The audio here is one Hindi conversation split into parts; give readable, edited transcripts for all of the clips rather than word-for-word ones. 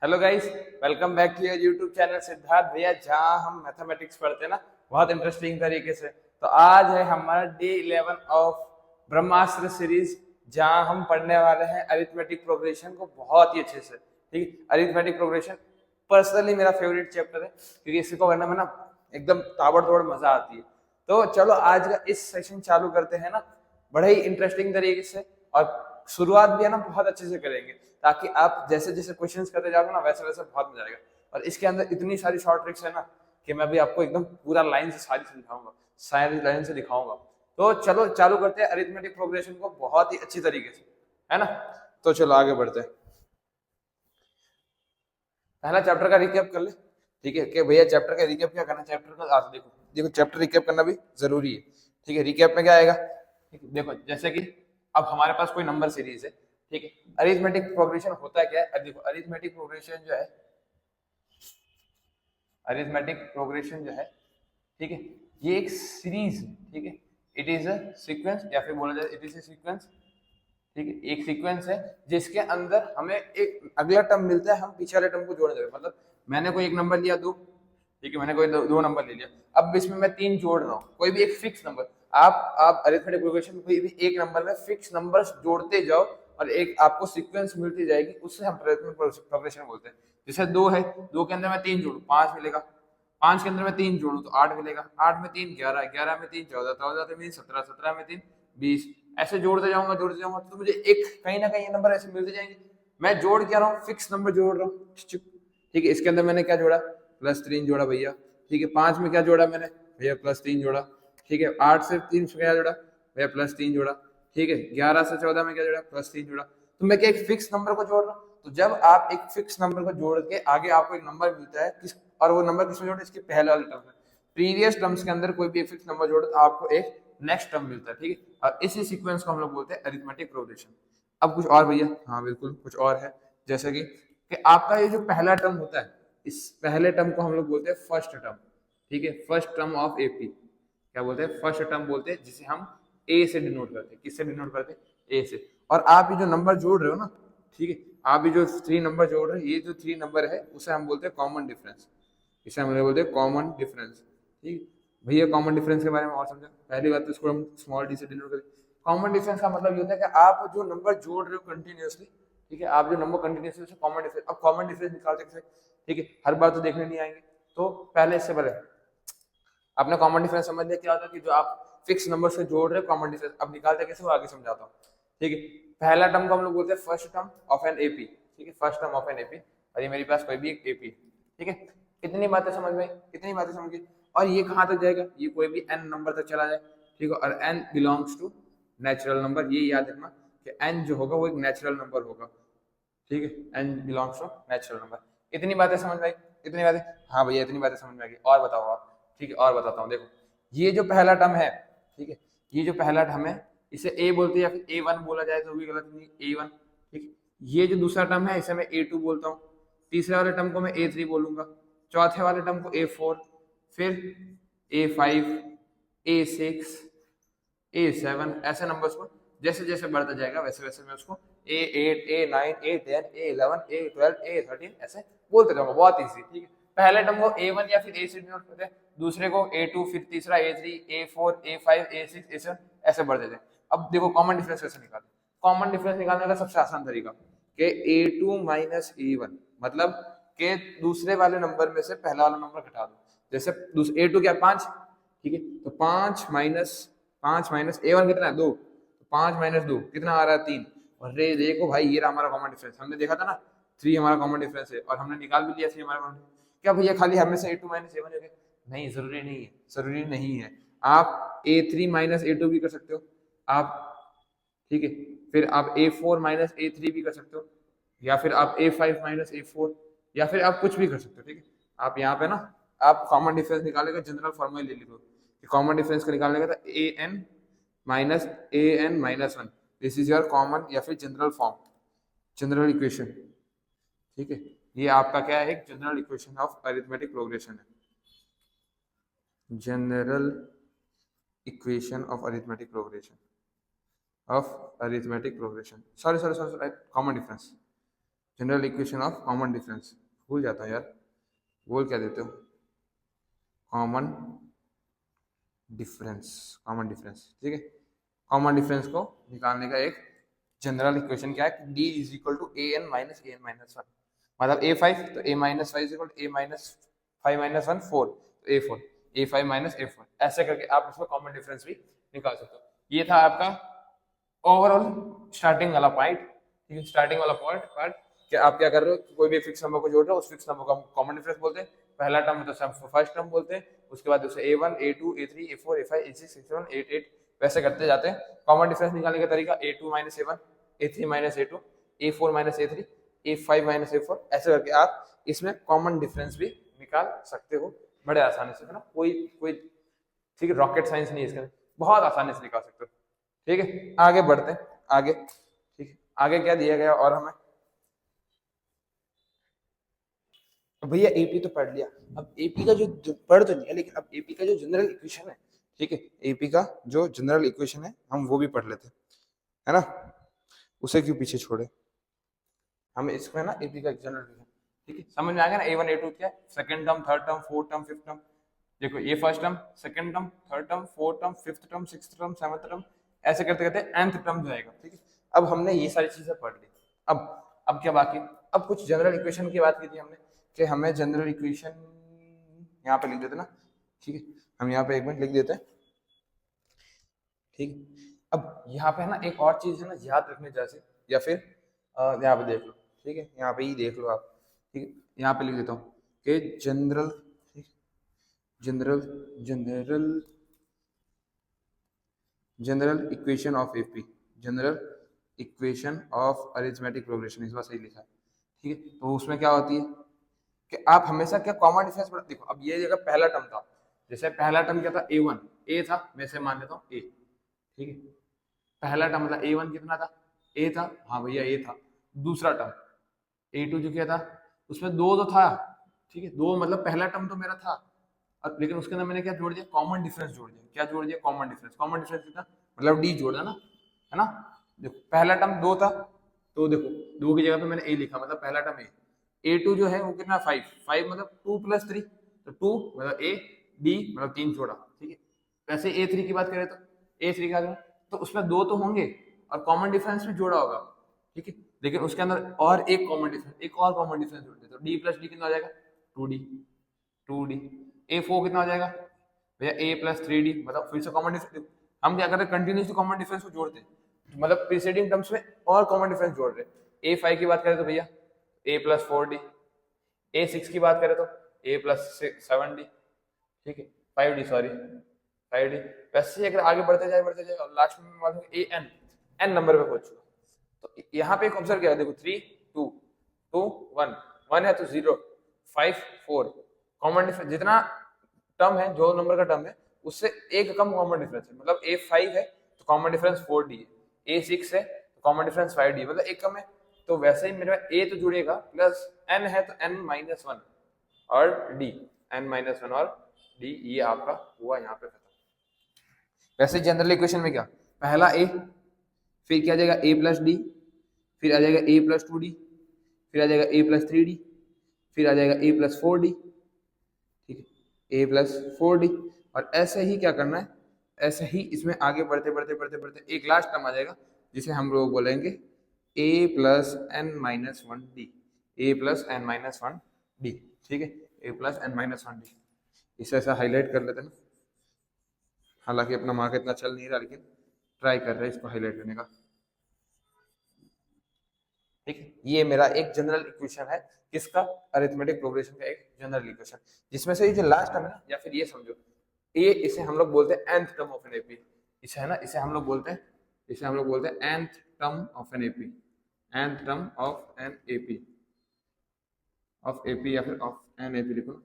Hello guys, welcome back to your YouTube channel Siddharth भैया, जहां हम मैथमेटिक्स पढ़ते हैं ना बहुत इंटरेस्टिंग तरीके से। तो आज है हमारा डे 11 ऑफ ब्रह्मास्त्र सीरीज, जहां हम पढ़ने वाले हैं अरिथमेटिक प्रोग्रेशन को बहुत ही अच्छे से। ठीक है, अरिथमेटिक प्रोग्रेशन पर्सनली मेरा फेवरेट चैप्टर है क्योंकि इसको करने में ना एकदम ताबड़तोड़ मजा आती है। तो चलो आज का इस सेशन चालू करते हैं ना बड़े ही इंटरेस्टिंग तरीके से, और शुरुआत भी है ना बहुत अच्छे से करेंगे ताकि आप जैसे जैसे क्वेश्चंस करते जाओगे ना वैसे वैसे बहुत मजा आएगा। और इसके अंदर इतनी सारी शॉर्ट ट्रिक्स है ना कि मैं भी आपको एकदम पूरा लाइन से सारी समझाऊंगा, सारी लाइन से दिखाऊंगा। तो चलो चालू करते हैं अरिथमेटिक प्रोग्रेशन को बहुत ही अच्छी तरीके से, है ना। तो चलो आगे बढ़ते हैं। पहला चैप्टर का रिकैप कर ले। ठीक है कि भैया चैप्टर का रिकैप क्या करना, चैप्टर का आज देखो देखो चैप्टर रिकैप करना भी जरूरी है। ठीक है, रिकैप में क्या आएगा, ठीक है, देखो जैसे कि अब हमारे पास कोई नंबर सीरीज है। ठीक है, अरिथमेटिक प्रोग्रेशन होता क्या है, अब देखो अरिथमेटिक प्रोग्रेशन जो है, अरिथमेटिक प्रोग्रेशन जो है, ठीक है, ये एक सीरीज है। ठीक है, इट इज अ सीक्वेंस, या फिर बोला जाए इट इज ए सीक्वेंस। ठीक है, एक सीक्वेंस है जिसके अंदर हमें एक अगला टर्म मिलता है, हम पीछे वाले टर्म को जोड़ देंगे। मतलब मैंने कोई एक नंबर लिया दो, ठीक है, मैंने कोई दो नंबर ले लिया, अब इसमें मैं तीन जोड़ रहा हूँ, कोई भी एक फिक्स नंबर। आप अरिथमेटिक प्रोग्रेशन में कोई भी एक नंबर में फिक्स नंबर्स जोड़ते जाओ और एक आपको सीक्वेंस मिलती जाएगी, उससे हम अरिथमेटिक प्रोग्रेशन बोलते हैं। जैसे दो है, दो के अंदर मैं तीन जोड़ू पांच मिलेगा, पांच के अंदर में तीन जोड़ू तो आठ मिलेगा, आठ में तीन ग्यारह, ग्यारह में तीन चौदह, चौदह में तीन सत्रह, सत्रह में तीन बीस। ऐसे जोड़ते जाऊंगा तो मुझे एक कहीं ना कहीं नंबर ऐसे मिलते जाएंगे। मैं जोड़ क्या रहा हूँ, फिक्स नंबर जोड़ रहा हूँ। ठीक है, इसके अंदर मैंने क्या जोड़ा, प्लस तीन जोड़ा भैया। ठीक है, पांच में क्या जोड़ा मैंने भैया, प्लस तीन जोड़ा। ठीक है, आठ से तीन से क्या जोड़ा भैया, प्लस तीन जोड़ा। ठीक है, ग्यारह से चौदह में क्या जोड़ा, प्लस तीन जोड़ा। तो मैं क्या एक फिक्स नंबर को जोड़ रहा हूँ। तो जब आप एक फिक्स नंबर को जोड़ के आगे आपको एक नंबर मिलता है किस, और वो नंबर किसमें जोड़े, इसके पहले वाले टर्म में। प्रीवियस टर्म्स के अंदर कोई भी एक फिक्स नंबर जोड़ो तो आपको एक नेक्स्ट टर्म मिलता है। ठीक है, और इसी सीक्वेंस को हम लोग बोलते हैं अरिथमेटिक प्रोग्रेशन। अब कुछ और भैया, हाँ बिल्कुल कुछ और है। जैसे कि आपका ये जो पहला टर्म होता है, इस पहले टर्म को हम लोग बोलते हैं फर्स्ट टर्म। ठीक है, फर्स्ट टर्म ऑफ एपी क्या बोलते हैं, फर्स्ट टर्म बोलते हैं, जिसे हम ए से डिनोट करते हैं। किससे डिनोट करते हैं, ए से। और आप ये जो नंबर जोड़ रहे हो ना, ठीक है, आप ये जो थ्री नंबर जोड़ रहे हैं, ये जो थ्री नंबर है उसे हम बोलते हैं कॉमन डिफरेंस। इसे हम लोग बोलते हैं कॉमन डिफरेंस। ठीक, भैया कॉमन डिफरेंस के बारे में और समझा। पहली बात तो इसको हम स्मॉल डी से डिनोट करें। कॉमन डिफरेंस का मतलब ये होता है कि आप जो नंबर जोड़ रहे हो कंटिन्यूअसली, ठीक है, आप जो नंबर कंटिन्यूअसली उसे कॉमन डिफरेंस। अब कॉमन डिफरेंस निकालते कैसे, ठीक है, हर बार तो देखने नहीं आएंगे। तो पहले इससे पहले आपने कॉमन डिफरेंस समझ लिया क्या होता है, कि जो आप फिक्स नंबर से जोड़ रहे हो कॉमन डिफरेंस। अब निकालते कैसे वो आगे समझाता हूँ। ठीक है, पहला टर्म को हम लोग बोलते हैं first term of an AP. ठीक है, first term of an AP, और ये मेरे पास कोई भी एक एपी। ठीक है, कितनी बातें समझ में, कितनी बातें समझ गई। और ये कहाँ तक जाएगा, ये कोई भी एन नंबर तक चला जाए। ठीक है, और n belongs to natural number, ये याद रखना कि एन जो होगा वो एक नेचुरल नंबर होगा। ठीक है, n belongs to natural number. इतनी बातें समझ में आई, इतनी बातें, हाँ भैया इतनी बातें समझ में आ गई। और बताओ आप। ठीक है, और बताता हूँ, देखो ये जो पहला टर्म है, ठीक है, ये जो पहला टर्म है इसे ए बोलते हैं, या फिर ए वन बोला जाए तो भी गलत नहीं, ए वन। ठीक है, ये जो दूसरा टर्म है इसे मैं ए टू बोलता हूँ, तीसरे वाले टर्म को मैं ए थ्री बोलूंगा, चौथे वाले टर्म को ए फोर, फिर ए फाइव, ए सिक्स, ए7, ऐसे नंबर्स को जैसे जैसे बढ़ता जाएगा वैसे वैसे मैं उसको ए8, ए9, ए10, ए11, ए12, ए13 ऐसे बोलते जाऊंगा। बहुत ईजी। ठीक है, पहले टर्म को ए1 या फिर ए6 डिनोट करते हैं, दूसरे को ए2, फिर तीसरा ए3, ए4, ए5, ए6, ए7 ऐसे बढ़ते जाए। अब देखो कॉमन डिफरेंस कैसे निकालते हैं। कॉमन डिफरेंस निकालने का सबसे आसान तरीका कि ए2 माइनस ए1, मतलब के दूसरे वाले नंबर में से पहला वाला नंबर घटा दो। जैसे ए2 क्या, पांच। ठीक है, तो पांच माइनस ए वन कितना है, दो। तो पांच माइनस दो कितना आ रहा है, तीन। और रे देखो भाई, ये रहा हमारा कॉमन डिफरेंस। हमने देखा था ना थ्री हमारा कॉमन डिफरेंस है, और हमने निकाल भी लिया थ्री हमारा कॉमन। क्या भैया खाली हमें से ए टू माइनस ए वन हो गया, नहीं, जरूरी नहीं है, जरूरी नहीं है। आप ए थ्री माइनस ए टू भी कर सकते हो आप। ठीक है, फिर आप ए फोर माइनस ए थ्री भी कर सकते हो, या फिर आप ए फाइव माइनस ए फोर, या फिर आप कुछ भी कर सकते हो। ठीक है, आप यहाँ पे ना आप कॉमन डिफरेंस निकालेगा, जनरल फॉर्मूला ले लीजिए। कॉमन डिफरेंस को निकालने का था a n minus a n minus one, this is your common या फिर जनरल फॉर्म, जनरल इक्वेशन। ठीक है, ये आपका क्या है, एक general equation of arithmetic progression है, general equation of arithmetic progression, of arithmetic progression, sorry sorry sorry, common difference, general equation of common difference, भूल जाता हूँ यार, बोल क्या देते हो, कॉमन डिफरेंस, कॉमन डिफरेंस, ठीक है। कॉमन डिफरेंस को निकालने का एक जनरल इक्वेशन क्या है, d is equal to a n minus one, मतलब ए फाइव तो a minus five is equal to a minus five minus one four, तो a four, a five minus a four, ऐसे करके आप इसमें कॉमन डिफरेंस भी निकाल सकते हो। ये था आपका ओवरऑल स्टार्टिंग वाला पॉइंट, ठीक है, स्टार्टिंग वाला पार्ट कि आप क्या कर रहे हो, कोई भी फिक्स नंबर को जोड़ रहे हो, उस फिक्स नंबर का कॉमन डिफरेंस बोलते हैं, पहला टर्म तो फर्स्ट टर्म बोलते हैं, उसके बाद उसे a1 a2 a3 a4 a5 a6 a7 a8 वैसे करते जाते हैं। कॉमन डिफरेंस निकालने का तरीका a2 minus a1 a3 minus a2 a4 minus a3 a5 minus a4, ऐसे करके आप इसमें कॉमन डिफरेंस भी निकाल सकते हो बड़े आसानी से, है ना, कोई कोई ठीक है, रॉकेट साइंस नहीं है इसके, बहुत आसानी से निकाल सकते हो। ठीक है, आगे बढ़ते हैं आगे, ठीक है, आगे क्या दिया गया और हमें, भैया एपी तो पढ़ लिया, अब एपी का जो पढ़ तो नहीं है, लेकिन अब एपी का जो जनरल इक्वेशन है, ठीक है, एपी का जो जनरल इक्वेशन है हम वो भी पढ़ लेते हैं, है ना, उसे क्यों पीछे छोड़े, हमें इसमें ना एपी का जनरल इक्वेशन, ठीक है, समझ में आ गया ना, A1 A2 क्या है, second term, third term, fourth term, fifth term, देखो ये first term, second term, third term, fourth term, fifth term, sixth term, seventh term, ऐसे करते करते nth टर्म जाएगा, ठीक है। अब हमने ये सारी चीजें पढ़ ली, अब क्या बाकी, अब कुछ जनरल इक्वेशन की बात की थी हमने कि हमें जनरल इक्वेशन यहाँ पे लिख देते ना, ठीक है, हम यहाँ पे एक मिनट लिख देते हैं, ठीक है। अब यहाँ पे है ना एक और चीज है ना याद रखने जैसे, या फिर यहाँ पे देख लो, ठीक है, यहाँ पे ही देख लो आप, ठीक है, यहाँ पे लिख देता हूँ कि general, general general general equation of AP, general equation of arithmetic progression, इस बार सही लिखा है, ठीक है। तो उसमें क्या होती है कि आप हमेशा क्या कॉमन डिफरेंस पढ़ो, देखो अब ये जगह पहला टर्म था, जैसे पहला टर्म क्या था a1, a था, मैं से मान लेता हूँ a, ठीक है, पहला टर्म मतलब a1 कितना था, a था, हाँ भैया a था, दूसरा टर्म a2 जो क्या था, उसमें दो तो था, ठीक है, दो मतलब पहला टर्म तो मेरा था, लेकिन उसके अंदर मैंने क्या जोड़ दिया, कॉमन डिफरेंस जोड़ दिया, क्या जोड़ दिया, कॉमन डिफरेंस, कॉमन डिफरेंस कितना, मतलब डी जोड़ा ना, है ना, देखो पहला टर्म दो था, तो देखो दो की जगह पे मैंने ए लिखा, मतलब पहला टर्म ए टू जो है वो कितना, फाइव, फाइव मतलब टू प्लस थ्री, तो टू मतलब ए, डी मतलब तीन जोड़ा, ठीक है। वैसे ए थ्री की बात करें तो ए थ्री का तो उसमें दो तो होंगे और कॉमन डिफरेंस भी जोड़ा होगा, ठीक है, लेकिन उसके अंदर और एक कॉमन डिफरेंस, एक और कॉमन डिफरेंस जोड़ दे, तो डी प्लस डी कितना हो जाएगा, two d, two d, a four कितना हो जाएगा भैया, ए प्लस थ्री डी, मतलब फिर से कॉमन डिफरेंस, हम क्या करते हैं कंटिन्यूसली कॉमन डिफरेंस को जोड़ते हैं, मतलब प्रीसीडिंग टर्म्स में और कॉमन डिफरेंस जोड़ रहे हैं। ए फाइव की बात करें तो भैया ए प्लस फोर डी, ए सिक्स की बात करें तो ए प्लस सेवन डी, ठीक है, five D, sorry five D, वैसे ही अगर आगे बढ़ते जाए और लास्ट में मालूम ए एन, एन नंबर पे पहुंच चुका, तो यहाँ पे एक ऑब्जर्व किया, देखो three two, two one, one है तो zero, five four, common difference जितना टर्म है, जो नंबर का टर्म है उससे एक कम कॉमन डिफरेंस है, मतलब ए फाइव है तो कॉमन डिफरेंस फोर डी है, ए सिक्स है तो कॉमन डिफरेंस फाइव डी, मतलब एक कम है, तो वैसे ही मेरा ए तो जुड़ेगा, प्लस एन है तो एन माइनस वन और डी, एन माइनस वन और डी, ये आपका हुआ यहाँ पे खत्म। वैसे जनरल इक्वेशन में क्या, पहला ए, फिर क्या आ जाएगा ए प्लस डी, फिर आ जाएगा ए प्लस टू डी, फिर आ जाएगा ए प्लस थ्री डी, फिर आ जाएगा ए प्लस फोर डी, ठीक है, ए प्लस फोर डी, और ऐसे ही क्या करना है, ऐसे ही इसमें आगे बढ़ते बढ़ते बढ़ते बढ़ते एक लास्ट टर्म आ जाएगा जिसे हम लोग बोलेंगे a plus n minus one d, a plus n minus one d, ठीक है, a plus n minus one d, इसे ऐसा हाईलाइट कर लेते हैं ना, हालांकि अपना मार्क इतना चल नहीं रहा, लेकिन ट्राई कर रहे हैं इसको हाईलाइट करने का, ठीक है। ये मेरा एक जनरल इक्वेशन है, किसका, अरिथमेटिक प्रोग्रेशन का एक जनरल इक्वेशन, जिसमें से ये जो लास्ट टर्म है ना, या फिर ये समझो, ये इसे हम लोग बोलते हैं nth term of an AP, इसे है ना, इसे हम लोग बोलते हैं, इसे हम लोग बोलते हैं nth term of an AP, nth term of an AP, of AP या फिर ऑफ एन एपी लिखो,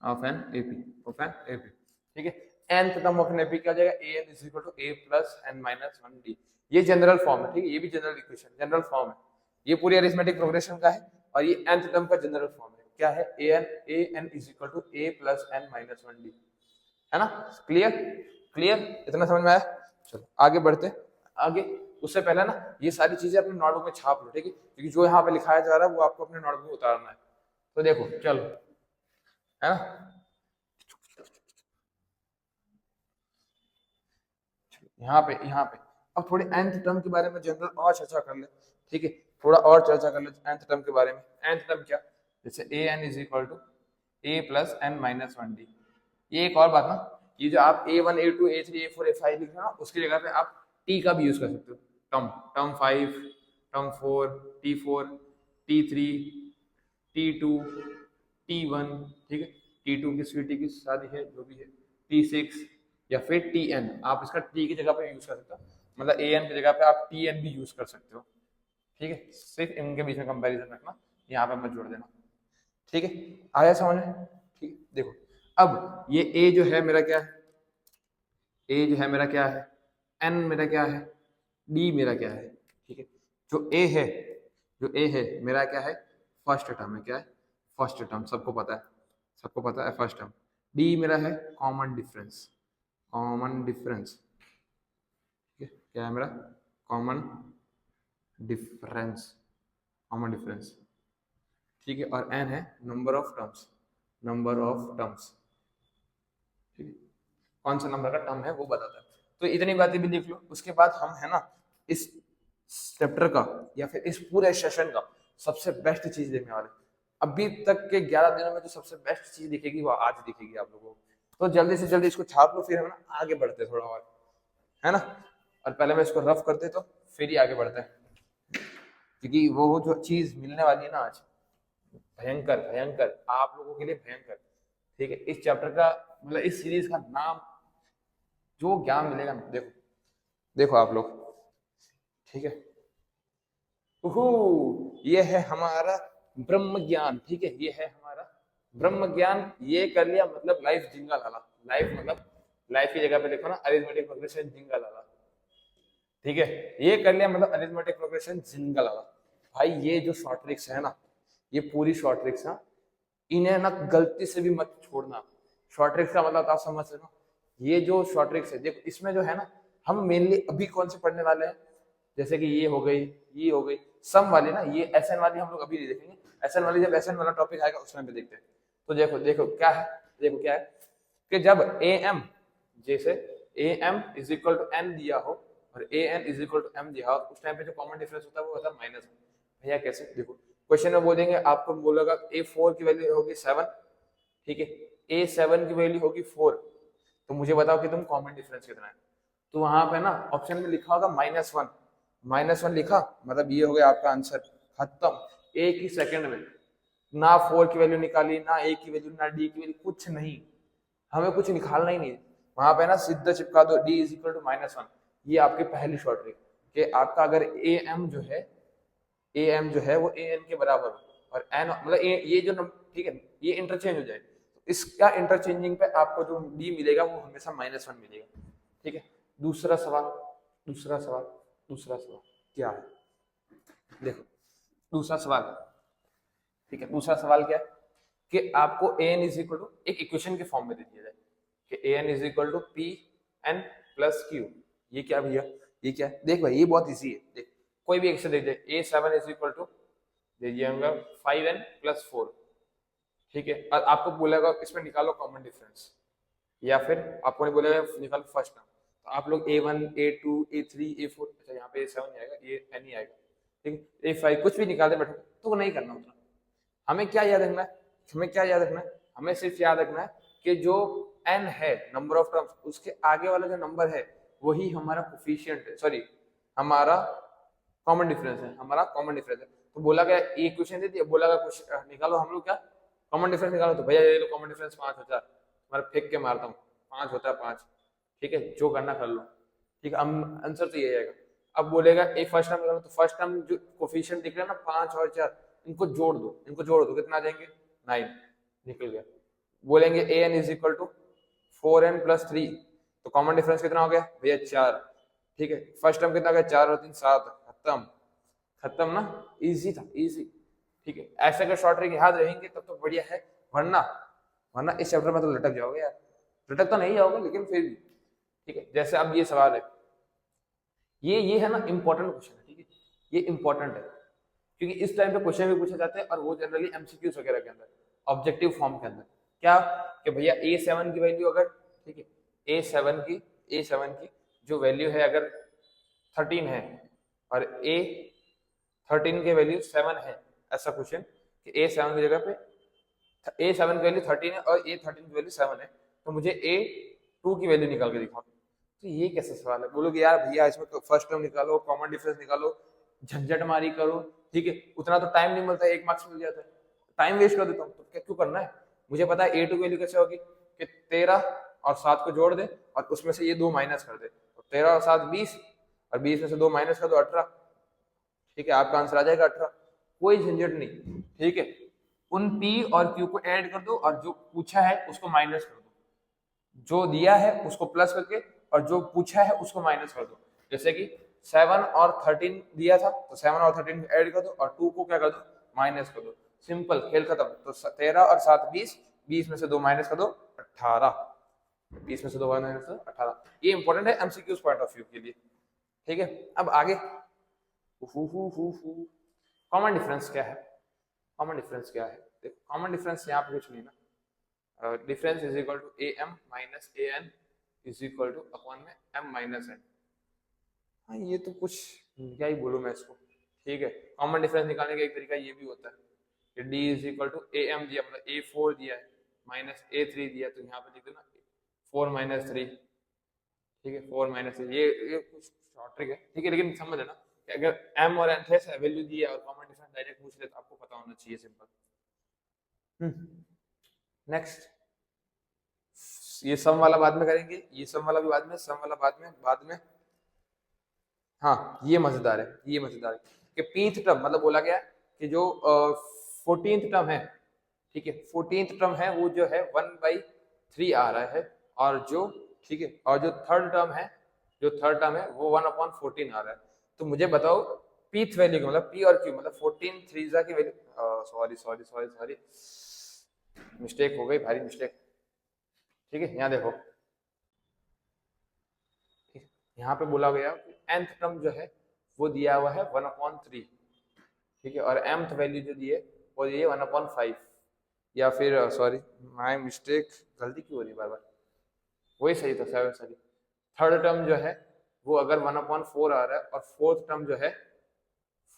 of an AP, of an AP, ठीक है। nth term of an AP क्या हो जाएगा, a n is equal to a plus n minus 1d, ये जनरल फॉर्म है, ठीक है, ये भी जनरल इक्वेशन, जनरल फॉर्म है, ये पूरी अरिथमेटिक प्रोग्रेशन का है, और ये nth टर्म का जनरल फॉर्म है, क्या है, a n is equal to a plus n minus 1d, है ना, क्लियर, क्लियर, इतना समझ में आया, चलो आगे बढ़ते, आगे उससे पहले ना ये सारी चीजें अपने नोटबुक में छाप लो, ठीक है, क्योंकि जो यहाँ पे लिखाया जा रहा है वो आपको अपने नोटबुक में उतारना है। तो देखो चलो, है ना, यहाँ पे अब थोड़े nth टर्म के बारे में जनरल और चर्चा कर ले, ठीक है, थोड़ा और चर्चा कर ले nth टर्म के बारे में। nth टर्म क्या, जैसे a n is equal to a plus n minus 1d। ये एक और बात ना, ये जो आप a1 a2 a3 a4 a5 लिख रहे हो उसकी जगह पे आप t का भी यूज कर सकते हो, term term 5, term 4, t4, t3, t2, t1, ठीक है, t2 की स्वीटी की शादी है जो भी है, t6 या फिर tn, आप इसका t की जगह पे यूज कर सकते हो, मतलब an की जगह पे आप tn भी यूज कर सकते हो, ठीक है, सिर्फ इनके बीच में कंपैरिजन रखना, यहाँ पे मत जोड़ देना, ठीक है, आया समझ में, ठीक है। देखो अब ये a जो है मेरा क्या है, a जो है मेरा क्या है, n मेरा क्या है, d मेरा क्या है, ठीक है, जो a है, जो a है मेरा क्या है, फर्स्ट टर्म है, क्या है, फर्स्ट टर्म, सबको पता है, सबको पता है फर्स्ट टर्म। d मेरा है कॉमन डिफरेंस, कॉमन डिफरेंस, ठीक है, क्या है मेरा, कॉमन डिफरेंस, कॉमन डिफरेंस, ठीक है, और n है number of terms, number of terms, ठीक है, कौन सा नंबर का टर्म है वो बताता है। तो इतनी बातें भी लिख लो। उसके बाद हम है ना इस चैप्टर का या फिर इस पूरे सेशन का सबसे बेस्ट चीज देखने वाले, अभी तक के 11 दिनों में जो सबसे बेस्ट चीज दिखेगी वो आज दिखेगी आप लोगों को। तो जल्दी से जल्दी इसको छाप लो, फिर हम ना आगे बढ़ते थोड़ा और, है ना, और पहले मैं इसको रफ करते तो फिर ही आगे बढ़ते हैं, क्योंकि वो जो चीज मिलने वाली है ना आज, भयंकर भयंकर, आप लोगों के लिए भयंकर, ठीक है। इस चैप्टर का मतलब इस सीरीज का नाम, जो ज्ञान मिलेगा ना, देखो देखो आप लोग, ठीक है, ये है हमारा ब्रह्म ज्ञान, ठीक है, ये है हमारा ब्रह्म ज्ञान। ये कर लिया मतलब लाइफ जिंगा लाला, लाइफ मतलब लाइफ की जगह पे देखो ना अरिथमेटिक प्रोग्रेशन जिंगा लाला, ठीक है, ये कर लिया मतलब अरिथमेटिक प्रोग्रेशन जिंगा लाला। भाई ये जो शॉर्ट ट्रिक्स है ना, ये पूरी शॉर्ट ट्रिक्स है, इन्हें ना गलती से भी मत छोड़ना। शॉर्ट ट्रिक्स का मतलब आप समझ रहे हो, ये जो शॉर्ट ट्रिक्स है देखो, इसमें जो है ना हम मेनली अभी कौन से पढ़ने वाले हैं, जैसे कि ये हो गई, ये हो गई सम वाली ना, ये एसएन वाली हम लोग अभी नहीं देखेंगे, एसएन वाली जब एसएन वाला टॉपिक आएगा उस टाइम पे देखते हैं। तो देखो देखो क्या है, देखो क्या है कि जब ए एम, जैसे a m is equal to n दिया हो और a n is equal to m दिया हो, उस टाइम पे जो कॉमन डिफरेंस होता है वो होता है माइनस। भैया कैसे, देखो क्वेश्चन में बोलेंगे, आपको बोलेगा A4 की वैल्यू होगी 7, ठीक है, A7 की वैल्यू होगी 4, तो मुझे बताओ कि तुम कॉमन डिफरेंस कितना है। तो वहां पे ना ऑप्शन में लिखा होगा -1, -1 लिखा मतलब ये हो गया आपका आंसर, खत्म, एक ही सेकंड में, ना 4 की वैल्यू निकाली, ना A की वैल्यू, ना D की वैल्यू, कुछ नहीं, हमें कुछ निकालना ही नहीं, वहां पे ना सीधा चिपका दो D इज इक्वल टू -1। ये आपकी पहली शॉर्ट ट्रिक कि आपका अगर AM जो है, AM जो है वो AN के बराबर हो और N मतलब ये जो ठीक है ये इंटरचेंज हो जाए, तो इसका इंटरचेंजिंग पे आपको जो D मिलेगा वो हमेशा -1 मिलेगा, ठीक है। दूसरा सवाल, दूसरा सवाल, दूसरा सवाल क्या है, देखो दूसरा सवाल, ठीक है, दूसरा सवाल क्या है कि आपको AN इज इक्वल टू एक इक्वेशन के फॉर्म में दे दिया जाए कि AN is equal to PN plus Q। ये क्या भैया, ये क्या है, देख भाई ये बहुत इजी है, देख कोई भी एक्शन दे दे, A7 इज इक्वल टू दे दिया 5N प्लस 4, ठीक है, और आपको बोलेगा इसमें निकालो कॉमन डिफरेंस, या फिर आपको नहीं बोलेगा निकालो फर्स्ट टर्म, तो आप लोग A1 A2 A3 A4, अच्छा यहाँ पे A7 आएगा, ये N ही आएगा, ठीक है, A5 कुछ भी निकाल दे बैठो, तो नहीं करना उतना। हमें क्या याद रखना है, हमें क्या याद रखना है, हमें सिर्फ याद रखना है कि जो n है नंबर ऑफ टर्म्स, उसके आगे वाला जो नंबर है वही हमारा कोफिशिएंट है, सॉरी हमारा कॉमन डिफरेंस है, हमारा कॉमन डिफरेंस है। तो बोला गया एक क्वेश्चन दे दिया, बोला गया कुछ निकालो, हम लोग क्या कॉमन डिफरेंस निकालो, तो भैया ये लो कॉमन डिफरेंस 5 होता है, मैं फेंक के मारता हूँ 5 होता है 5, ठीक है, जो करना कर लो, ठीक है, आंसर तो ये आएगा। अब बोलेगा एक फर्स्ट टर्म निकालो, तो फर्स्ट टर्म जो कोफिशिएंट दिख रहा है ना 5 और 4, इनको जोड़ दो, इनको जोड़ दो, कितना आ जाएंगे 9, निकल गया। बोलेंगे an is equal to 4n plus 3, तो कॉमन डिफरेंस कितना हो गया भैया 4, ठीक है, फर्स्ट टर्म कितना गया 4 और 3 7, खत्म, खत्म ना, इजी था इजी, ठीक है। ऐसे अगर शॉर्ट ट्रिक याद रहेंगे तब तो बढ़िया है, वरना वरना इस चैप्टर में तो लटक जाओगे यार, लटक तो नहीं जाओगे लेकिन फिर भी, ठीक है। जैसे अब ये सवाल है ये है ना इंपॉर्टेंट क्वेश्चन है, ठीक है, ये इंपॉर्टेंट है क्योंकि इस टाइम पे क्वेश्चन भी पूछे जाते हैं और वो जनरली एमसीक्यूज वगैरह के अंदर, ऑब्जेक्टिव फॉर्म के अंदर। क्या कि भैया A7 की वैल्यू अगर, ठीक है, A7 की जो वैल्यू है अगर 13 है और A13 की वैल्यू 7 है, ऐसा क्वेश्चन कि A7 की जगह पे A7 की वैल्यू 13 है और A13 की वैल्यू 7 है, तो मुझे A2 की वैल्यू निकाल के दिखाओ। तो ये कैसा सवाल है? बोलोगे यार भैया इसमें तो फर्स्ट टर्म निकालो, कॉमन डिफरेंस निकालो, झंझट मारी करो, ठीक है, उतना तो टाइम नहीं मिलता है, 1 मार्क्स मिल जाता है, टाइम वेस्ट कर देता हूँ, तो क्या क्यों करना है? मुझे पता है A2 की वैल्यू कैसे होगी कि 13 और 7 को जोड़ दे और उसमें से ये 2 माइनस कर दे, तो 13 और 7 20 और 20 में से 2 माइनस कर दो 18, ठीक है, आपका आंसर आ जाएगा 18। कोई झंझट नहीं, ठीक है, उन P और Q को ऐड कर दो और जो पूछा है उसको माइनस कर दो, जो दिया है उसको प्लस करके और जो पूछा है उसको माइनस कर दो। जैसे कि 7 और 13 दिया था तो 7 और 13 ऐड कर दो और 2 को क्या कर दो, माइनस कर दो, सिंपल, खेल खत्म। तो 13 और 7 20, 20 में से 2 माइनस कर दो 18, 20 में से 2 माइनस कर दो 18। ये इंपॉर्टेंट है एमसीक्यूज पॉइंट ऑफ व्यू के लिए, ठीक है। अब आगे कॉमन डिफरेंस क्या है? कॉमन डिफरेंस क्या है? देखो कॉमन डिफरेंस यहाँ पे कुछ नहीं ना, difference is equal to AM minus AN is equal to upon में M माइनस N। हाँ ये तो कुछ क्या ही बोलूँ मैं इसको, ठीक है। कॉमन डिफरेंस निकालने का एक तरीका ये भी होता है कि D is equal to AM दिया, मतलब A4 दिया है माइनस A3 दिया, तो यहाँ पे लिख दो ना 4 माइनस 3, ठीक है, 4 माइनस 3। ये कुछ शॉर्ट ट्रिक है, ठीक है, लेकिन समझ लेना कि अगर M और N थे वैल्यू दी है और कॉमन डिफरेंस डायरेक्ट पूछ ले तो आपको पता होना चाहिए, सिंपल। नेक्स्ट, ये सम वाला बाद में करेंगे, ये सम वाला भी बाद में, सम वाला बाद में। हाँ ये मजेदार है, ये मजेदार है कि पीथ टर्म मतलब बोला गया कि जो 14th टर्म है, ठीक है, 14th टर्म है वो जो है 1/3 आ रहा है, और जो, ठीक है, और जो थर्ड टर्म है, जो थर्ड टर्म है वो 1/14 आ रहा है। तो मुझे बताओ पीथ वैल्यू का मतलब P और Q मतलब 14 थ्रीजा की वैल्यू, सॉरी मिस्टेक हो गई, भारी मिस्टेक, ठीक है। यहाँ देखो, यहाँ पे बोला गया कि nth टर्म जो है वो दिया हुआ है 1/3, ठीक है, और mth वैल्यू जो दी है वो दी है 1/5, या फिर सॉरी माय मिस्टेक, गलती क्यों हो रही बार बार, वही सही था 7 सॉरी। थर्ड टर्म जो है वो अगर 1/4 आ रहा है और फोर्थ टर्म जो है,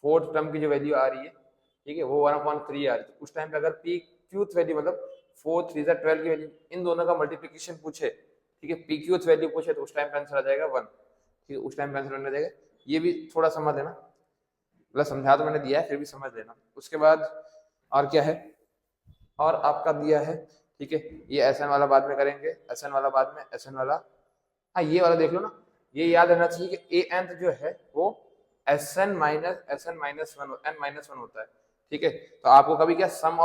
फोर्थ टर्म की जो वैल्यू आ रही है, ठीक है, वो 1/3 आ रही है, तो उस टाइम पे अगर पी क्यूथ वैल्यू मतलब 4 3 12 की वैल्यू, इन दोनों का मल्टीप्लिकेशन पूछे, ठीक है, पी क्यूथ वैल्यू पूछे, तो उस टाइम पे आंसर आ जाएगा 1, ठीक है, उस टाइम पे आंसर आ जाएगा। ये भी थोड़ा समझ लेना, मतलब समझा तो मैंने दिया है फिर भी समझ लेना। उसके बाद और क्या है, और आपका दिया है, ठीक है, ये SN वाला बाद में करेंगे, SN वाला बाद में, SN वाला, हाँ ये वाला देख लो ना, ये याद रहना चाहिए कि AN जो है वो SN माइनस वन N-1 होता है, ठीक है। तो आपको कभी क्या सम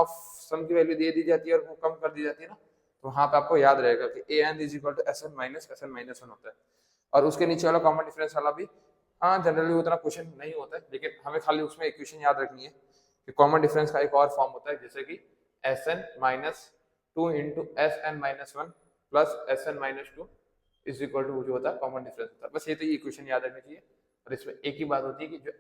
की वैल्यू दे दी जाती है और वो कम कर दी जाती है ना, तो वहां पे आपको याद रहेगा कि AN is equal to SN-1 होता है। और उसके नीचे वाला कॉमन डिफरेंस वाला भी, हाँ जनरली उतना क्वेश्चन नहीं होता है, लेकिन हमें खाली उसमें इक्वेशन याद रखनी है कि कॉमन डिफरेंस का एक और फॉर्म होता है, जैसे कि SN-2 into SN-1 plus SN-2 is equal to जो होता है कॉमन डिफरेंस होता है। बस ये तो इक्वेशन याद रखनी चाहिए, और इसमें एक ही बात होती है कि जो